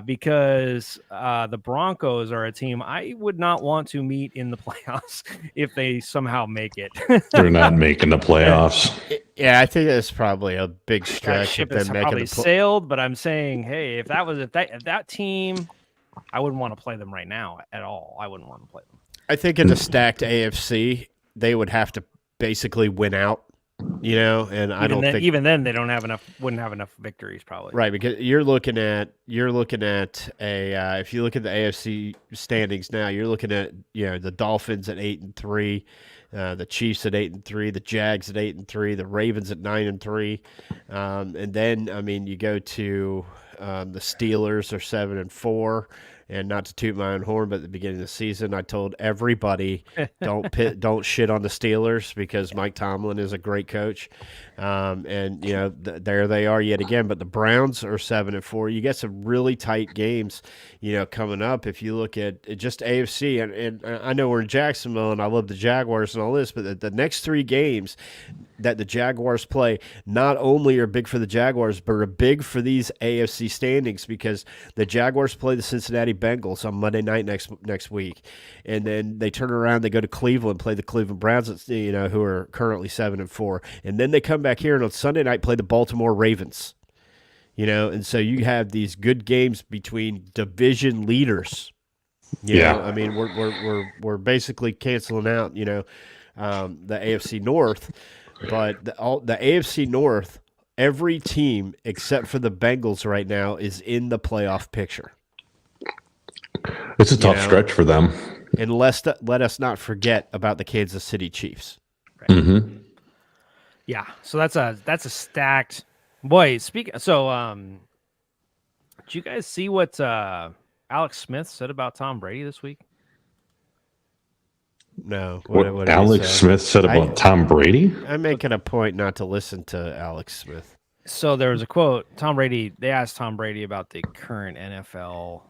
because the Broncos are a team I would not want to meet in the playoffs if they somehow make it. They're not making the playoffs. Yeah, I think that's probably a big That stretch ship if has they're probably making the sailed, but I'm saying, hey, if that team, I wouldn't want to play them right now at all. I wouldn't want to play them. I think in the stacked AFC, they would have to basically win out, you know, and I don't think even then they wouldn't have enough victories probably. right, because you're looking at a if you look at the AFC standings now, you're looking at the Dolphins at 8-3, the Chiefs at 8-3, the Jags at 8-3, the Ravens at 9-3, and then I mean you go to the Steelers are 7-4. And not to toot my own horn, but at the beginning of the season, I told everybody don't shit on the Steelers because Mike Tomlin is a great coach, and there they are yet again. But the Browns are 7-4. You get some really tight games, coming up. If you look at just AFC, and I know we're in Jacksonville, and I love the Jaguars and all this, but the next 3 games that the Jaguars play not only are big for the Jaguars, but are big for these AFC standings because the Jaguars play the Cincinnati Bengals on Monday night next week, and then they turn around, they go to Cleveland, play the Cleveland Browns, who are currently 7-4, and then they come back here and on Sunday night play the Baltimore Ravens, and so you have these good games between division leaders. I mean we're basically canceling out the AFC North. But the AFC North, every team except for the Bengals right now is in the playoff picture. It's a tough stretch for them. And let us not forget about the Kansas City Chiefs. Right. Mm-hmm. Yeah, so that's a stacked boy. Did you guys see what Alex Smith said about Tom Brady this week? No. What Alex Smith said about Tom Brady? I'm making a point not to listen to Alex Smith. So there was a quote. They asked Tom Brady about the current NFL,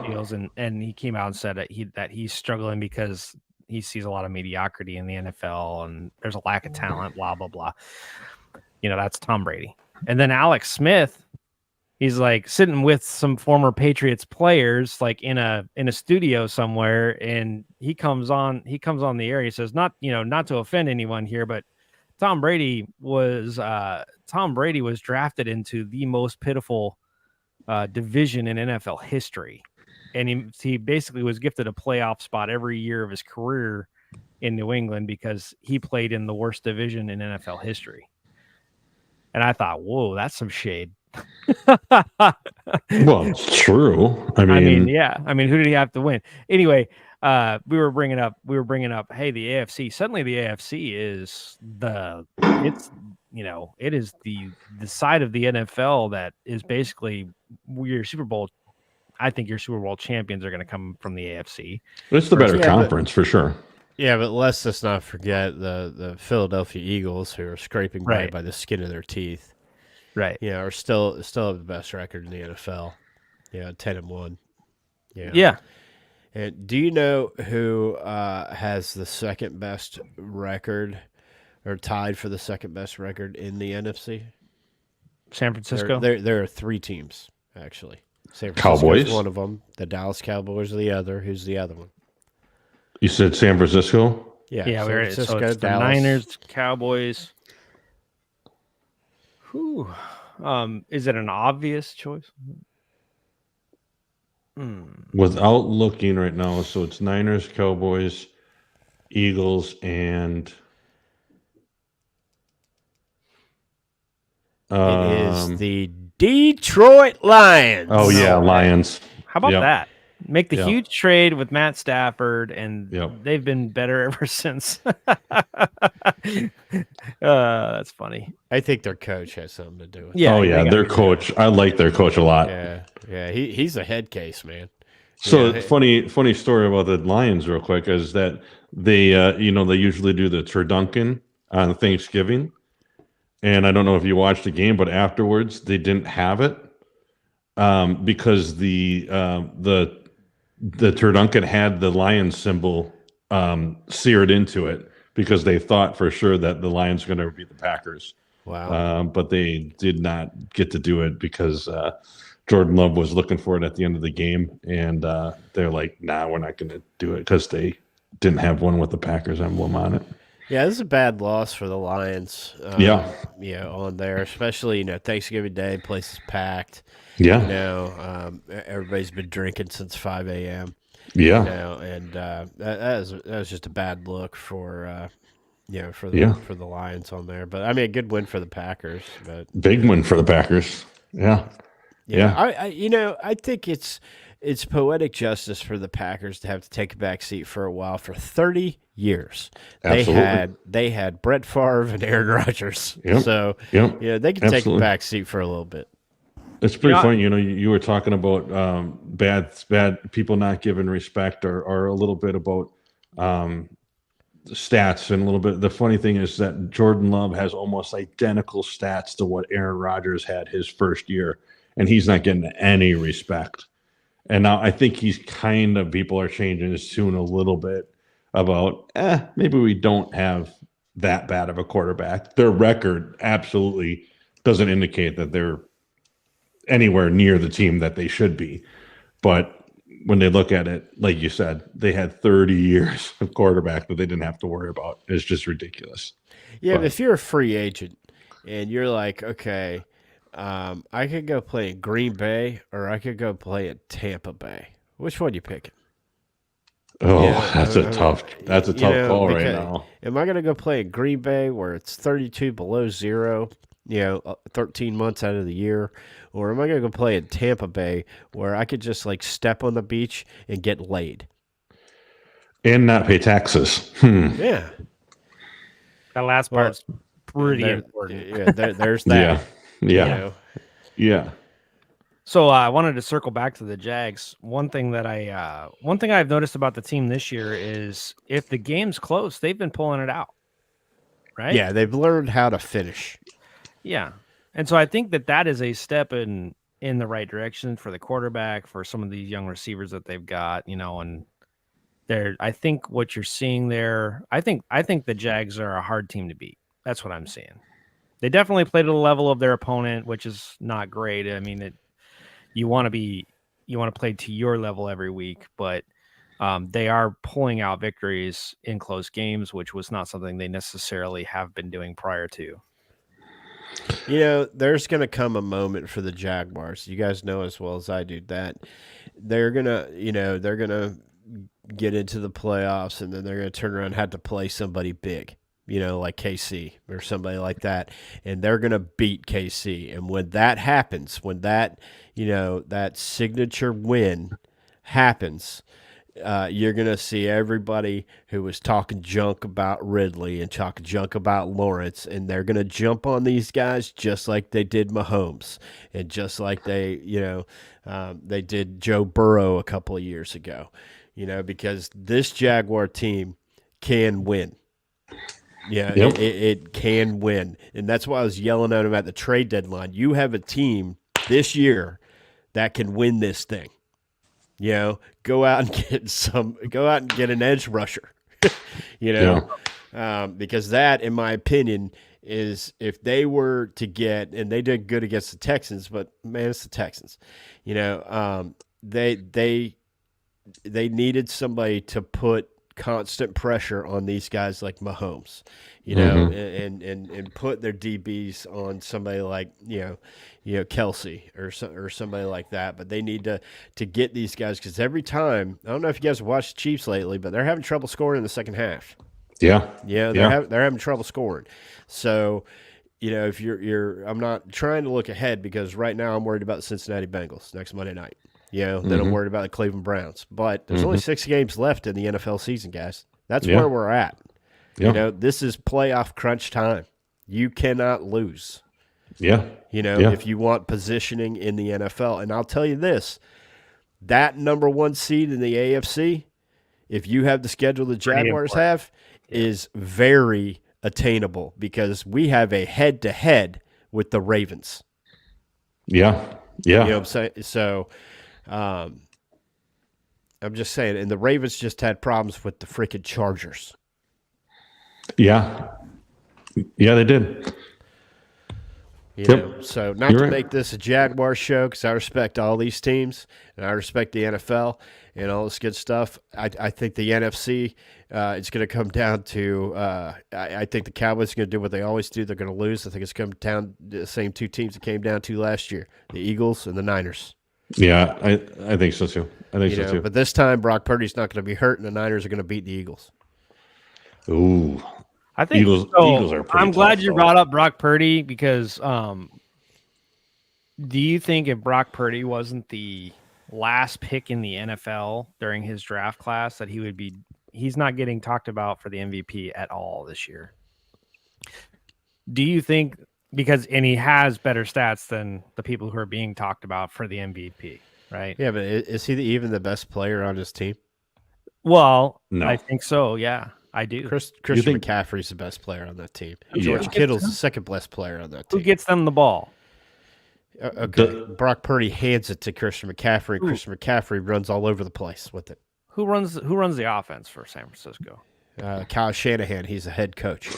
deals, and he came out and said that he's struggling because he sees a lot of mediocrity in the NFL and there's a lack of talent, blah, blah, blah. That's Tom Brady. And then Alex Smith, he's like sitting with some former Patriots players, like in a studio somewhere, and he comes on the air. He says, not to offend anyone here, but Tom Brady was drafted into the most pitiful division in NFL history, and he basically was gifted a playoff spot every year of his career in New England because he played in the worst division in NFL history. And I thought, whoa, that's some shade. Well, it's true. I mean, who did he have to win? Anyway, we were bringing up, hey, the AFC. Suddenly, the AFC is it is the side of the NFL that is basically your Super Bowl. I think your Super Bowl champions are going to come from the AFC. It's the better conference for sure. Yeah, but let's just not forget the Philadelphia Eagles, who are scraping by the skin of their teeth. Right. Yeah, are still have the best record in the NFL. Yeah, 10-1. Yeah. Yeah. And do you know who has the second best record, or tied for the second best record in the NFC? San Francisco. There are 3 teams actually. San Francisco Cowboys is one of them. The Dallas Cowboys are the other. Who's the other one? You said San Francisco? Yeah. Yeah, San Francisco, so it's the Dallas. Niners, Cowboys. Who? Is it an obvious choice? Without looking right now, so it's Niners, Cowboys, Eagles, and it is the Detroit Lions. Oh yeah, Lions. How about that? Make the Yeah. huge trade with Matt Stafford, and Yep. they've been better ever since. That's funny. I think their coach has something to do with it. Yeah. Oh they yeah, got- their coach. I like their coach a lot. Yeah. He's a head case, man. So Yeah. funny story about the Lions, real quick, is that they they usually do the turducken on Thanksgiving, and I don't know if you watched the game, but afterwards they didn't have it because the turducken had the Lions symbol seared into it because they thought for sure that the Lions were going to beat the Packers. Wow. But they did not get to do it because Jordan Love was looking for it at the end of the game, and they're like, "Nah, we're not going to do it," because they didn't have one with the Packers emblem on it. Yeah, this is a bad loss for the Lions. Yeah. On there, especially Thanksgiving Day, place is packed. Yeah, Everybody's been drinking since 5 a.m. yeah, And that was just a bad look for for the Lions on there. But I mean, a good win for the Packers. But big win for the Packers. Yeah, yeah. I think it's poetic justice for the Packers to have to take a back seat for a while. For 30 years, Absolutely. they had Brett Favre and Aaron Rodgers. Yep. So Yep. yeah, they can take a Absolutely. back seat for a little bit. It's pretty Yeah. funny, you were talking about bad people not giving respect, or a little bit about stats, and a little bit. The funny thing is that Jordan Love has almost identical stats to what Aaron Rodgers had his first year, and he's not getting any respect. And now I think people are changing his tune a little bit about maybe we don't have that bad of a quarterback. Their record absolutely doesn't indicate that they're anywhere near the team that they should be. But when they look at it, like you said, they had 30 years of quarterback that they didn't have to worry about. It's just ridiculous. Yeah, But- but if you're a free agent and you're like, okay, I could go play in Green Bay or I could go play at Tampa Bay. Which one you picking? Oh, Yeah, that's I a mean, tough call right because now. am I going to go play in Green Bay where it's 32 below zero, 13 months out of the year? Or am I going to go play in Tampa Bay where I could just like step on the beach and get laid? And not pay taxes. Yeah. That last Well, part's pretty There- important. Yeah, there's that. Yeah. you Yeah. know. Yeah. So I wanted to circle back to the Jags. One thing I've noticed about the team this year is if the game's close, they've been pulling it out. Right? Yeah, they've learned how to finish. Yeah. And so I think that is a step in the right direction for the quarterback, for some of these young receivers that they've got, and I think what you're seeing there, I think the Jags are a hard team to beat. That's what I'm seeing. They definitely played at the level of their opponent, which is not great. I mean, you want to play to your level every week, but they are pulling out victories in close games, which was not something they necessarily have been doing prior to. There's going to come a moment for the Jaguars. You guys know as well as I do that they're going to get into the playoffs and then they're going to turn around and have to play somebody big, like KC or somebody like that. And they're going to beat KC. And when that happens, when that signature win happens, you're going to see everybody who was talking junk about Ridley and talking junk about Lawrence, and they're going to jump on these guys just like they did Mahomes and just like they did Joe Burrow a couple of years ago, because this Jaguar team can win. Yeah, Yep. it can win. And that's why I was yelling at him at the trade deadline. You have a team this year that can win this thing. Go out and get an edge rusher. Because that, in my opinion, is if they were to get, and they did good against the Texans, but man, it's the Texans. They needed somebody to put constant pressure on these guys like Mahomes, and put their DBs on somebody like Kelsey or somebody like that. But they need to get these guys, because every time, I don't know if you guys have watched the Chiefs lately, but they're having trouble scoring in the second half. Yeah. They're having trouble scoring. So, if I'm not trying to look ahead, because right now I'm worried about the Cincinnati Bengals next Monday night. Then I'm worried about the Cleveland Browns. But there's only 6 games left in the NFL season, guys. That's where we're at. Yeah. This is playoff crunch time. You cannot lose. Yeah. If you want positioning in the NFL. And I'll tell you this, that number 1 seed in the AFC, if you have the schedule the Jaguars have, is very attainable because we have a head-to-head with the Ravens. Yeah. Yeah. You know what I'm saying? So I'm just saying, and the Ravens just had problems with the freaking Chargers. Yeah. Yeah, they did. So not to make this a Jaguar show, because I respect all these teams and I respect the NFL and all this good stuff. I think the NFC, it's going to come down to I think the Cowboys are going to do what they always do. They're going to lose. I think it's coming down to the same 2 teams it came down to last year, the Eagles and the Niners. Yeah, I think so too. But this time, Brock Purdy's not going to be hurt, and the Niners are going to beat the Eagles. Ooh. I think Eagles are pretty I'm glad you brought up Brock Purdy because do you think if Brock Purdy wasn't the last pick in the NFL during his draft class that he's not getting talked about for the MVP at all this year? Do you think and he has better stats than the people who are being talked about for the MVP, right? Yeah, but is he even the best player on his team? Well, no. I think so, yeah. I do. Christian McCaffrey's the best player on that team. George Kittle's the second best player on that team. Who gets them the ball? Okay. Brock Purdy hands it to Christian McCaffrey. And Christian McCaffrey runs all over the place with it. Who runs the offense for San Francisco? Kyle Shanahan. He's a head coach.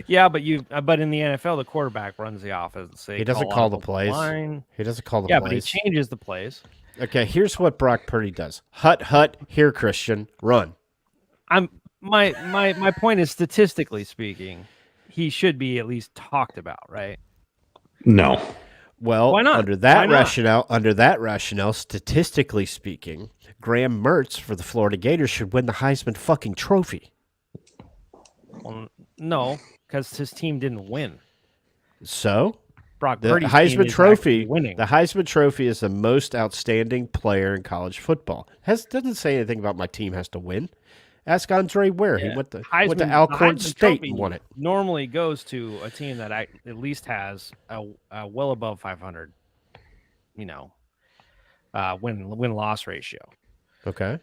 Yeah, but in the NFL, the quarterback runs the offense. He doesn't call the plays. He doesn't call the plays. Yeah, but he changes the plays. Okay, here's what Brock Purdy does. Hut, here, Christian, run. My point is, statistically speaking, he should be at least talked about, right? No. Well, why not? Under that rationale, statistically speaking, Graham Mertz for the Florida Gators should win the Heisman fucking trophy. Well, no, because his team didn't win. So Brock the Purdy's Heisman Trophy winning. The Heisman Trophy is the most outstanding player in college football. Doesn't say anything about my team has to win. Ask Andre Ware. Yeah. He went to Alcorn State and won it. Normally goes to a team that at least has a well above 500, win-loss ratio. Okay.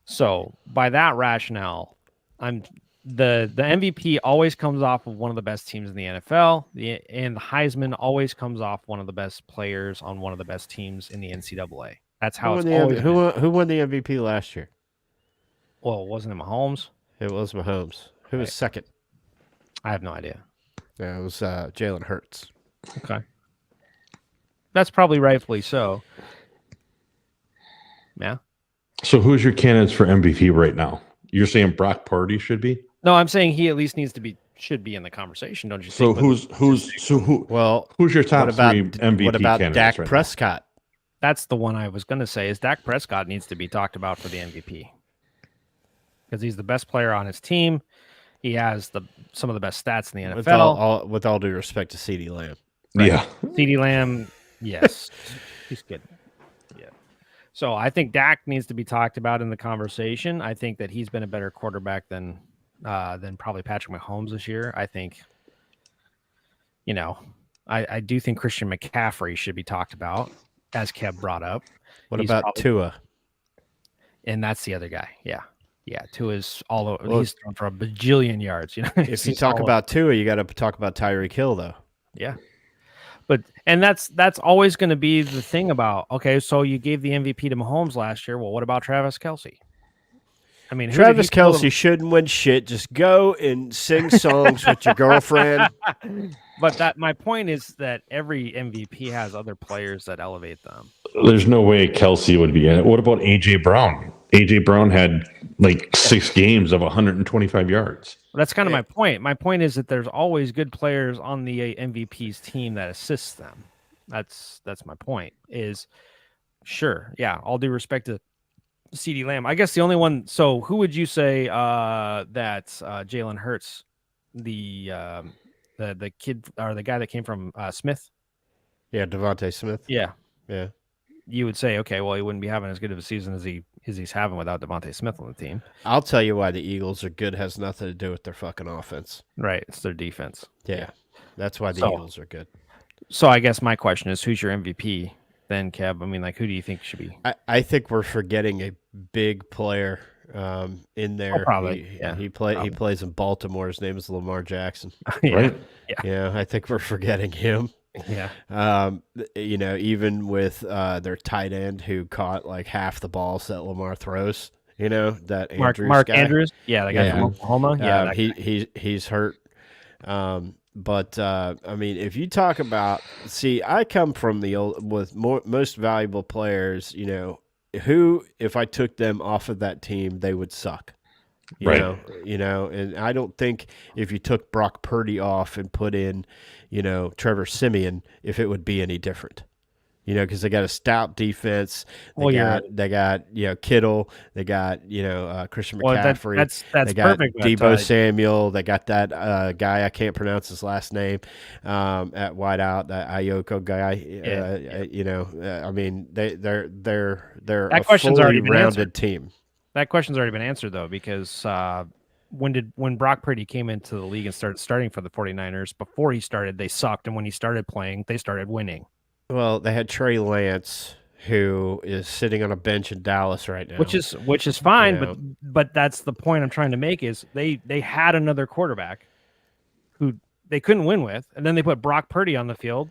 So by that rationale, the MVP always comes off of one of the best teams in the NFL, and the Heisman always comes off one of the best players on one of the best teams in the NCAA. That's how it's always been. Who won the MVP last year? Well, wasn't it Mahomes? It was Mahomes. Who was second? I have no idea. Yeah, it was Jalen Hurts. Okay. That's probably rightfully so. Yeah. So who's your candidates for MVP right now? You're saying Brock Purdy should be? No, I'm saying he at least should be in the conversation, don't you think? So who's your top 3 MVP What about candidates Dak right Prescott? That's the one I was going to say. Is Dak Prescott needs to be talked about for the MVP. Because he's the best player on his team. He has some of the best stats in the NFL. With all due respect to CeeDee Lamb. Right? Yeah. CeeDee Lamb, yes. He's good. Yeah. So I think Dak needs to be talked about in the conversation. I think that he's been a better quarterback than probably Patrick Mahomes this year. I think, I do think Christian McCaffrey should be talked about, as Kev brought up. What about Tua? And that's the other guy. Yeah. Yeah, Tua's all over. Well, he's thrown for a bajillion yards. If you talk about Tua, you got to talk about Tyreek Hill, though. Yeah, and that's always going to be the thing about. Okay, so you gave the MVP to Mahomes last year. Well, what about Travis Kelce? I mean, Travis Kelce shouldn't win shit. Just go and sing songs with your girlfriend. But my point is that every MVP has other players that elevate them. There's no way Kelce would be in it. What about A.J. Brown? A.J. Brown had 6 games of 125 yards. That's kind of my point. My point is that there's always good players on the MVP's team that assists them. That's my point. Is sure, yeah. All due respect to CeeDee Lamb, I guess the only one. So who would you say that Jalen Hurts, the kid or the guy that came from Smith? Yeah, Devontae Smith. Yeah. you would say, okay, well, he wouldn't be having as good of a season as he's having without Devontae Smith on the team. I'll tell you why the Eagles are good has nothing to do with their fucking offense. Right. It's their defense. Yeah. That's why the Eagles are good. So I guess my question is, who's your MVP then, Kev? I mean, like, who do you think should be? I think we're forgetting a big player in there. Probably. He plays in Baltimore. His name is Lamar Jackson. Right? Yeah, I think we're forgetting him. Yeah. Even with their tight end who caught like half the balls that Lamar throws, that Mark guy. Andrews. Yeah, the guy from Oklahoma. Yeah, he's hurt. But I mean, if you talk about, I come from the old with most valuable players. Who, if I took them off of that team, they would suck. You know, and I don't think if you took Brock Purdy off and put in, Trevor Siemian, if it would be any different. Because they got a stout defense. They got Kittle. They got Christian McCaffrey. That's they got perfect. Deebo Samuel. They got that guy, I can't pronounce his last name, at wideout, that Ayoko guy. I mean, they're a fully rounded team. That question's already been answered though, because when Brock Purdy came into the league and started starting for the 49ers, before he started, they sucked, and when he started playing, they started winning. Well, they had Trey Lance, who is sitting on a bench in Dallas right now, which is fine, but that's the point I'm trying to make is they had another quarterback who they couldn't win with, and then they put Brock Purdy on the field,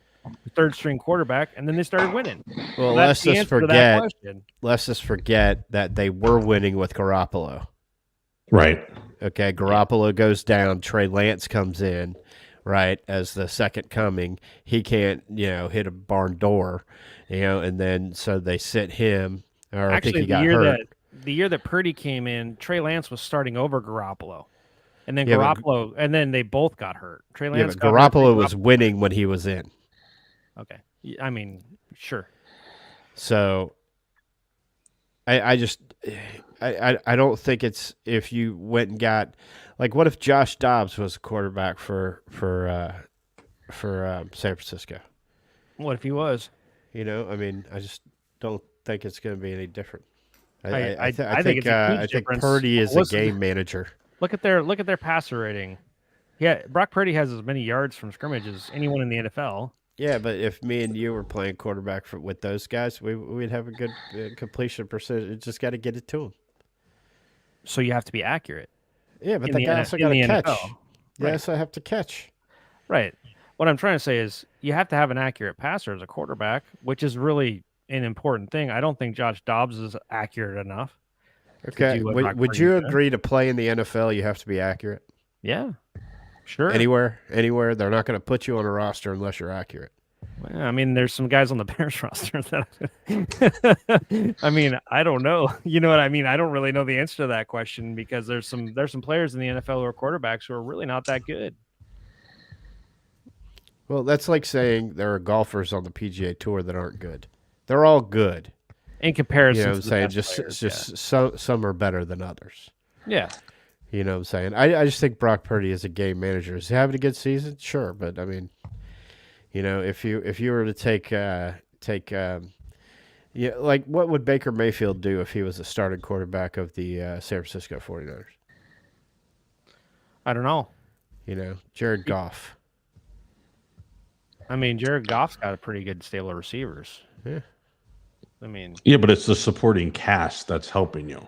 third string quarterback, and then they started winning. Well, so let's just forget that they were winning with Garoppolo. Right. Okay, Garoppolo goes down, Trey Lance comes in. Right, as the second coming, he can't, hit a barn door, and then so they sit him. Or I think he got hurt. The year that Purdy came in, Trey Lance was starting over Garoppolo, and then and then they both got hurt. Trey Lance, but Garoppolo was winning when he was in. Okay, I mean, sure. So, I don't think it's if you went and got. Like, what if Josh Dobbs was a quarterback for San Francisco? What if he was? I mean, I just don't think it's going to be any different. I think Purdy is a game manager. Look at their passer rating. Yeah, Brock Purdy has as many yards from scrimmage as anyone in the NFL. Yeah, but if me and you were playing quarterback with those guys, we'd have a good completion percentage. You just got to get it to them. So you have to be accurate. Yeah, but the guy also got to catch. NFL. Yes, I have to catch. Right. What I'm trying to say is you have to have an accurate passer as a quarterback, which is really an important thing. I don't think Josh Dobbs is accurate enough. Okay. Would you agree to play in the NFL, you have to be accurate? Yeah. Sure. Anywhere. They're not going to put you on a roster unless you're accurate. Well, I mean, there's some guys on the Bears roster that I mean, I don't know. You know what I mean? I don't really know the answer to that question because there's some players in the NFL who are quarterbacks who are really not that good. Well, that's like saying there are golfers on the PGA Tour that aren't good. They're all good. In comparison, you know what I'm saying? Just some are better than others. Yeah. You know what I'm saying? I just think Brock Purdy is a game manager. Is he having a good season? Sure, but I mean, if you were to take like what would Baker Mayfield do if he was a starting quarterback of the San Francisco 49ers? I don't know. Jared Goff. I mean, Jared Goff's got a pretty good stable of receivers. Yeah. I mean, yeah, but it's the supporting cast that's helping you.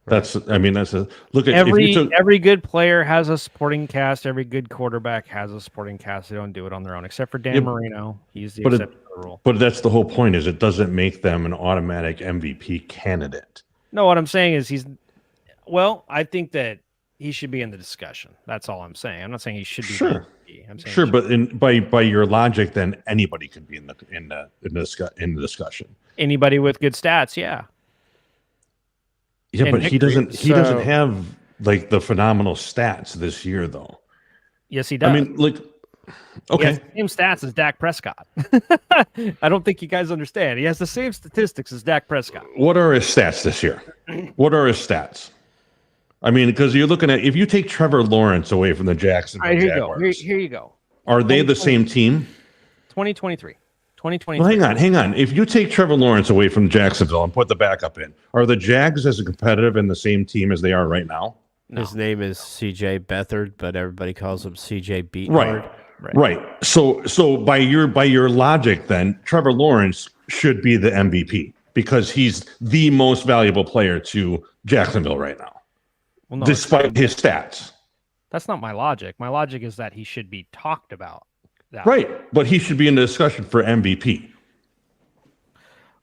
That's look at every good player has a supporting cast. Every good quarterback has a supporting cast. They don't do it on their own, except for Dan Marino. He's the exception to the rule. But that's the whole point. Is it doesn't make them an automatic MVP candidate. No, what I'm saying is I think that he should be in the discussion. That's all I'm saying. I'm not saying he should be. Sure. I'm saying sure, but by your logic, then anybody could be in the discussion. Anybody with good stats, yeah. Yeah, but he doesn't have like the phenomenal stats this year, though. Yes, he does. I mean, like, okay, he has the same stats as Dak Prescott. I don't think you guys understand. He has the same statistics as Dak Prescott. What are his stats this year? What are his stats? I mean, because you're looking at if you take Trevor Lawrence away from the Jacksonville Jaguars. Jaguars, here you go. Are they the same team? 2023. 2023. Well, hang on. If you take Trevor Lawrence away from Jacksonville and put the backup in, are the Jags as competitive in the same team as they are right now? No. His name is C.J. Beathard, but everybody calls him C.J. Right. Beathard. Right. So by your logic, then Trevor Lawrence should be the MVP because he's the most valuable player to Jacksonville right now, Well, no, despite his stats. that's not my logic. My logic is that he should be talked about. Right. But he should be in the discussion for MVP.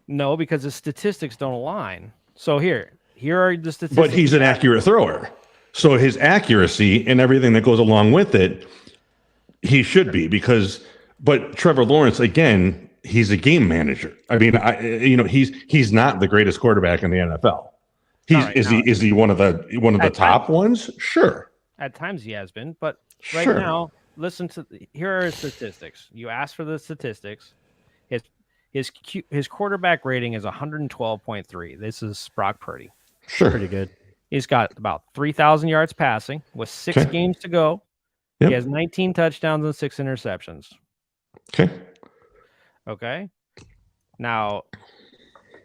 No, because his statistics don't align. So here are the statistics. But he's an accurate thrower. So his accuracy and everything that goes along with it, he should be but Trevor Lawrence, again, he's a game manager. I mean, he's not the greatest quarterback in the NFL. Is he one of the top ones? Sure. At times he has been, but right Sure. now, here are his statistics. You asked for the statistics. His quarterback rating is 112.3. This is Brock Purdy. Sure. Pretty good. He's got about 3,000 yards passing with 6 games to go. Yep. He has 19 touchdowns and 6 interceptions. Okay. Now,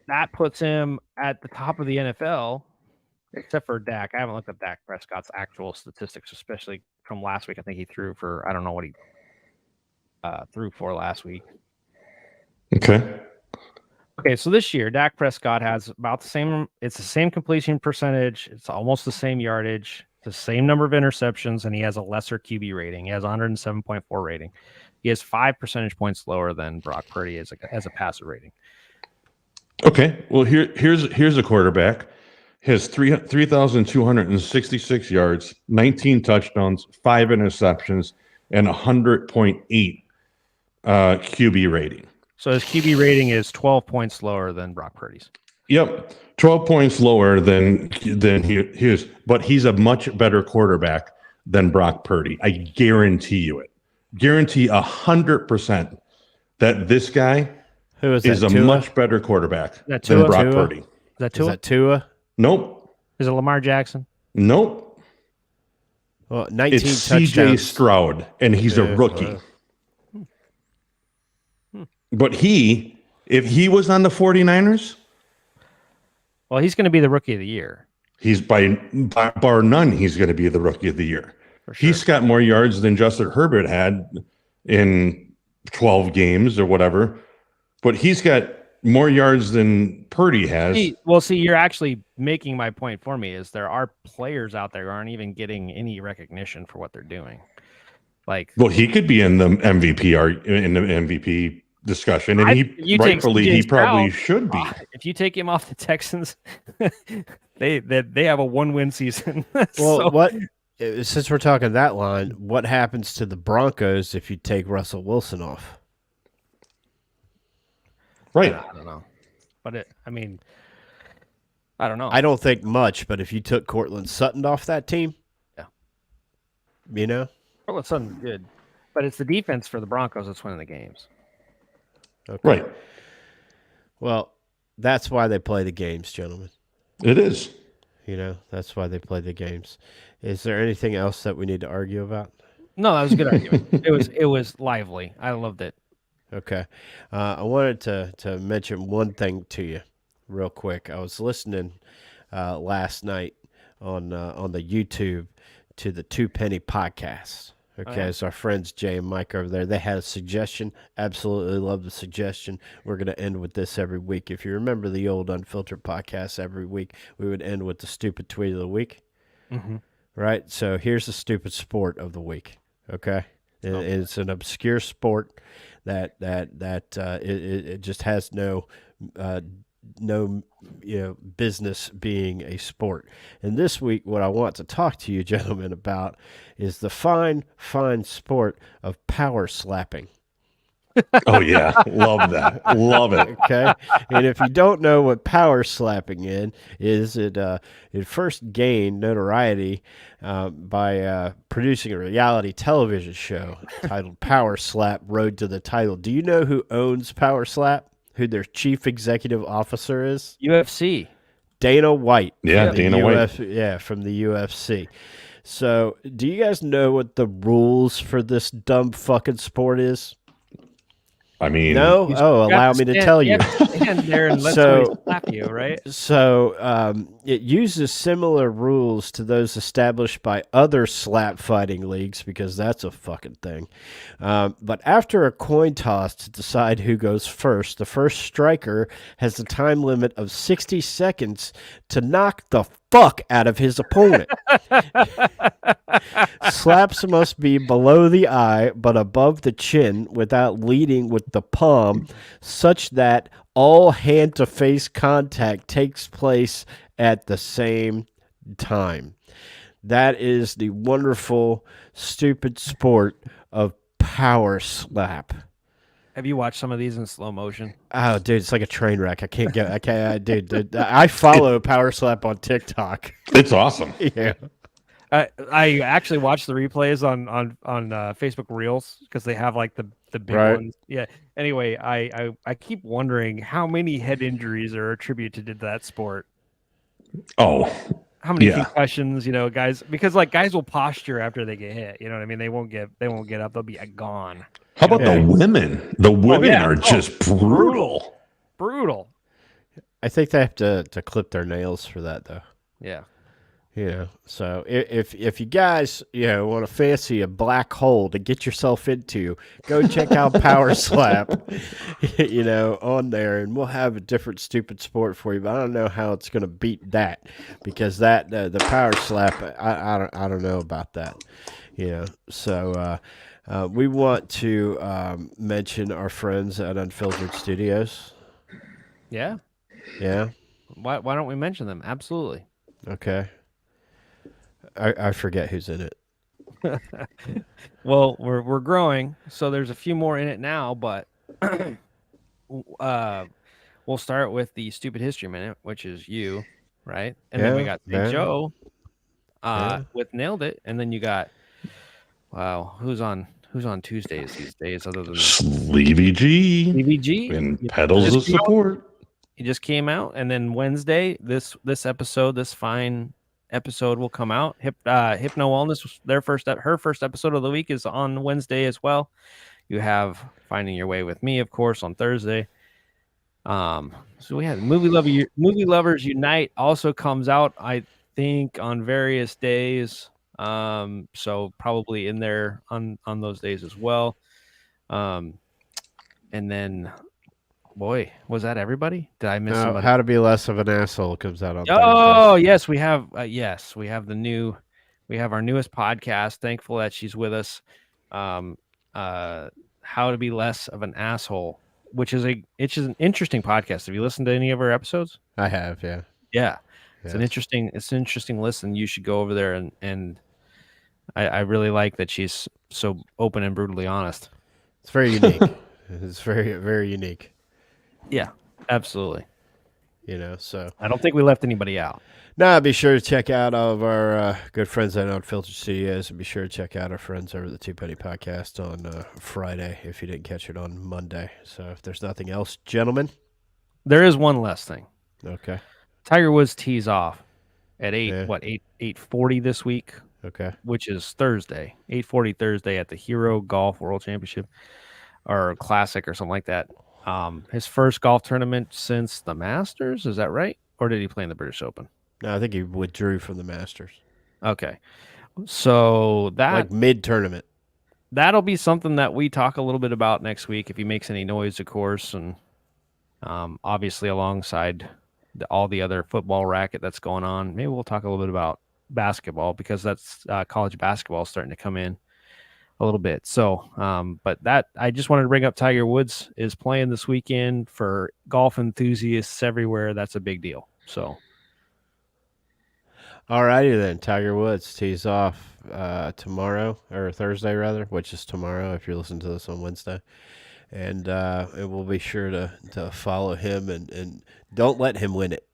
that puts him at the top of the NFL, except for Dak. I haven't looked at Dak Prescott's actual statistics, especially from last week. I think he threw for, I don't know what he threw for last week. Okay, so this year, Dak Prescott has about the same. It's the same completion percentage. It's almost the same yardage, the same number of interceptions, and he has a lesser QB rating. He has 107.4 rating. He has 5 percentage points lower than Brock Purdy as a passer rating. Okay. Well, here's a quarterback. Has 3,266 yards, 19 touchdowns, 5 interceptions, and 100.8 QB rating. So his QB rating is 12 points lower than Brock Purdy's. Yep, 12 points lower than he is, but he's a much better quarterback than Brock Purdy. I guarantee you it. Guarantee 100% that this guy is a much better quarterback than Brock Purdy. Is that Tua? Is that Tua? Nope. Is it Lamar Jackson? Nope. Well, 19 It's touchdowns. CJ Stroud, and he's a rookie. But if he was on the 49ers, Well, he's going to be the rookie of the year. he's by bar none, he's going to be the rookie of the year. For sure. He's got more yards than Justin Herbert had in 12 games or whatever, but he's got more yards than Purdy has. See, you're actually making my point for me is there are players out there who aren't even getting any recognition for what they're doing. Like, Well, he could be in the MVP discussion, and he probably should be. If you take him off the Texans, they have a 1-win season. Well, since we're talking that line, what happens to the Broncos if you take Russell Wilson off? Right. I don't know, but I don't know. I don't think much, but if you took Cortland Sutton off that team, Cortland Sutton's good, but it's the defense for the Broncos that's winning the games. Okay. Right. Well, that's why they play the games, gentlemen. It is. That's why they play the games. Is there anything else that we need to argue about? No, that was a good argument. It was lively. I loved it. Okay. I wanted to mention one thing to you real quick. I was listening last night on the YouTube to the Two Penny podcast. Okay, so our friends Jay and Mike over there, they had a suggestion. Absolutely love the suggestion. We're going to end with this every week. If you remember the old Unfiltered podcast every week, we would end with the stupid tweet of the week. Mm-hmm. Right? So here's the stupid sport of the week. Okay? It's an obscure sport that it just has no business being a sport. And this week, what I want to talk to you gentlemen about is the fine sport of power slapping. Oh yeah, love that, love it. Okay, and if you don't know what power slapping is, it first gained notoriety by producing a reality television show titled Power Slap: Road to the Title. Do you know who owns Power Slap? Who their chief executive officer is? UFC. Dana White. Yeah, Dana White. Yeah, from the UFC. So, do you guys know what the rules for this dumb fucking sport is? I mean, No? Oh, allow me to tell you. You have to stand there and let So- somebody slap you, right? So it uses similar rules to those established by other slap fighting leagues because that's a fucking thing. But after a coin toss to decide who goes first, the first striker has a time limit of 60 seconds to knock the fuck out of his opponent. Slaps must be below the eye but above the chin without leading with the palm, such that all hand-to-face contact takes place at the same time. That is the wonderful, stupid sport of power slap. Have you watched some of these in slow motion? Oh, dude, it's like a train wreck. I can't get. I can't, dude. I follow power slap on TikTok. it's awesome. Yeah. I actually watch the replays on Facebook Reels because they have like the big Right. ones. Yeah. Anyway, I keep wondering how many head injuries are attributed to that sport. Oh, How many Yeah. concussions, guys? Because like guys will posture after they get hit. You know what I mean? They won't get up. They'll be gone. how about Yeah. the women? The women yeah. are just brutal. Brutal. I think they have to clip their nails for that, though. Yeah. So if you guys want to fancy a black hole to get yourself into, go check out Power Slap, on there, and we'll have a different stupid sport for you. But I don't know how it's going to beat that, because that the Power Slap, I don't know about that. So we want to mention our friends at Unfiltered Studios. Yeah. Yeah. Why don't we mention them? Absolutely. Okay. I forget who's in it. Well, we're growing, so there's a few more in it now, but we'll start with the Stupid History Minute, which is you, right? And then we got Big Joe with Nailed It, and then you got who's on Tuesdays these days other than Sleevy G BBG and pedals of support. He just came out, and then Wednesday this episode, this fine episode will come out. Hypno Wellness, her first episode of the week is on Wednesday as well. You have Finding Your Way with Me, of course, on Thursday. So we had Movie Lovers Unite also comes out, I think, on various days. So probably in there on those days as well. And then, boy, was that everybody? Did I miss somebody? How to Be Less of an Asshole comes out on Oh, Thursdays. yes, we have our newest podcast. Thankful that she's with us. How to Be Less of an Asshole, which is an interesting podcast. Have you listened to any of our episodes? I have, yeah. Yeah. It's an Yes. interesting listen. You should go over there and I really like that she's so open and brutally honest. It's very unique. It's very, very unique. Yeah, absolutely. So I don't think we left anybody out. now be sure to check out all of our good friends at Unfiltered Studios, and be sure to check out our friends over at the Two Penny Podcast on Friday if you didn't catch it on Monday. So if there's nothing else, gentlemen. There is one last thing. Okay. Tiger Woods tees off at 8:40 this week, Okay. which is Thursday, 8:40 Thursday at the Hero Golf World Championship or Classic or something like that. His first golf tournament since the Masters, is that right? Or did he play in the British Open? No, I think he withdrew from the Masters. Okay. So Like mid-tournament. that'll be something that we talk a little bit about next week if he makes any noise, of course, and obviously alongside all the other football racket that's going on. Maybe we'll talk a little bit about basketball because that's college basketball starting to come in a little bit. So, but that I just wanted to bring up Tiger Woods is playing this weekend for golf enthusiasts everywhere. That's a big deal. So, All righty then. Tiger Woods tees off tomorrow, or Thursday rather, which is tomorrow if you're listening to this on Wednesday. And we'll be sure to follow him and don't let him win it.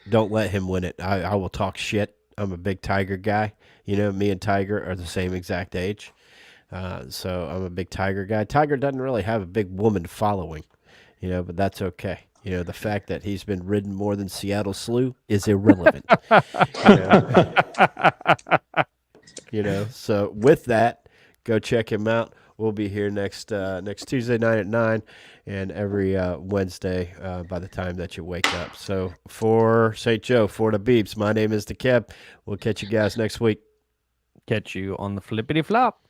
Don't let him win it. I will talk shit. I'm a big Tiger guy. Me and Tiger are the same exact age. So I'm a big Tiger guy. Tiger doesn't really have a big woman following, but that's okay. The fact that he's been ridden more than Seattle Slew is irrelevant. So with that, go check him out. We'll be here next Tuesday night at 9, and every Wednesday by the time that you wake up. So for St. Joe, for the Beeps, my name is the Keb. We'll catch you guys next week. Catch you on the flippity flop.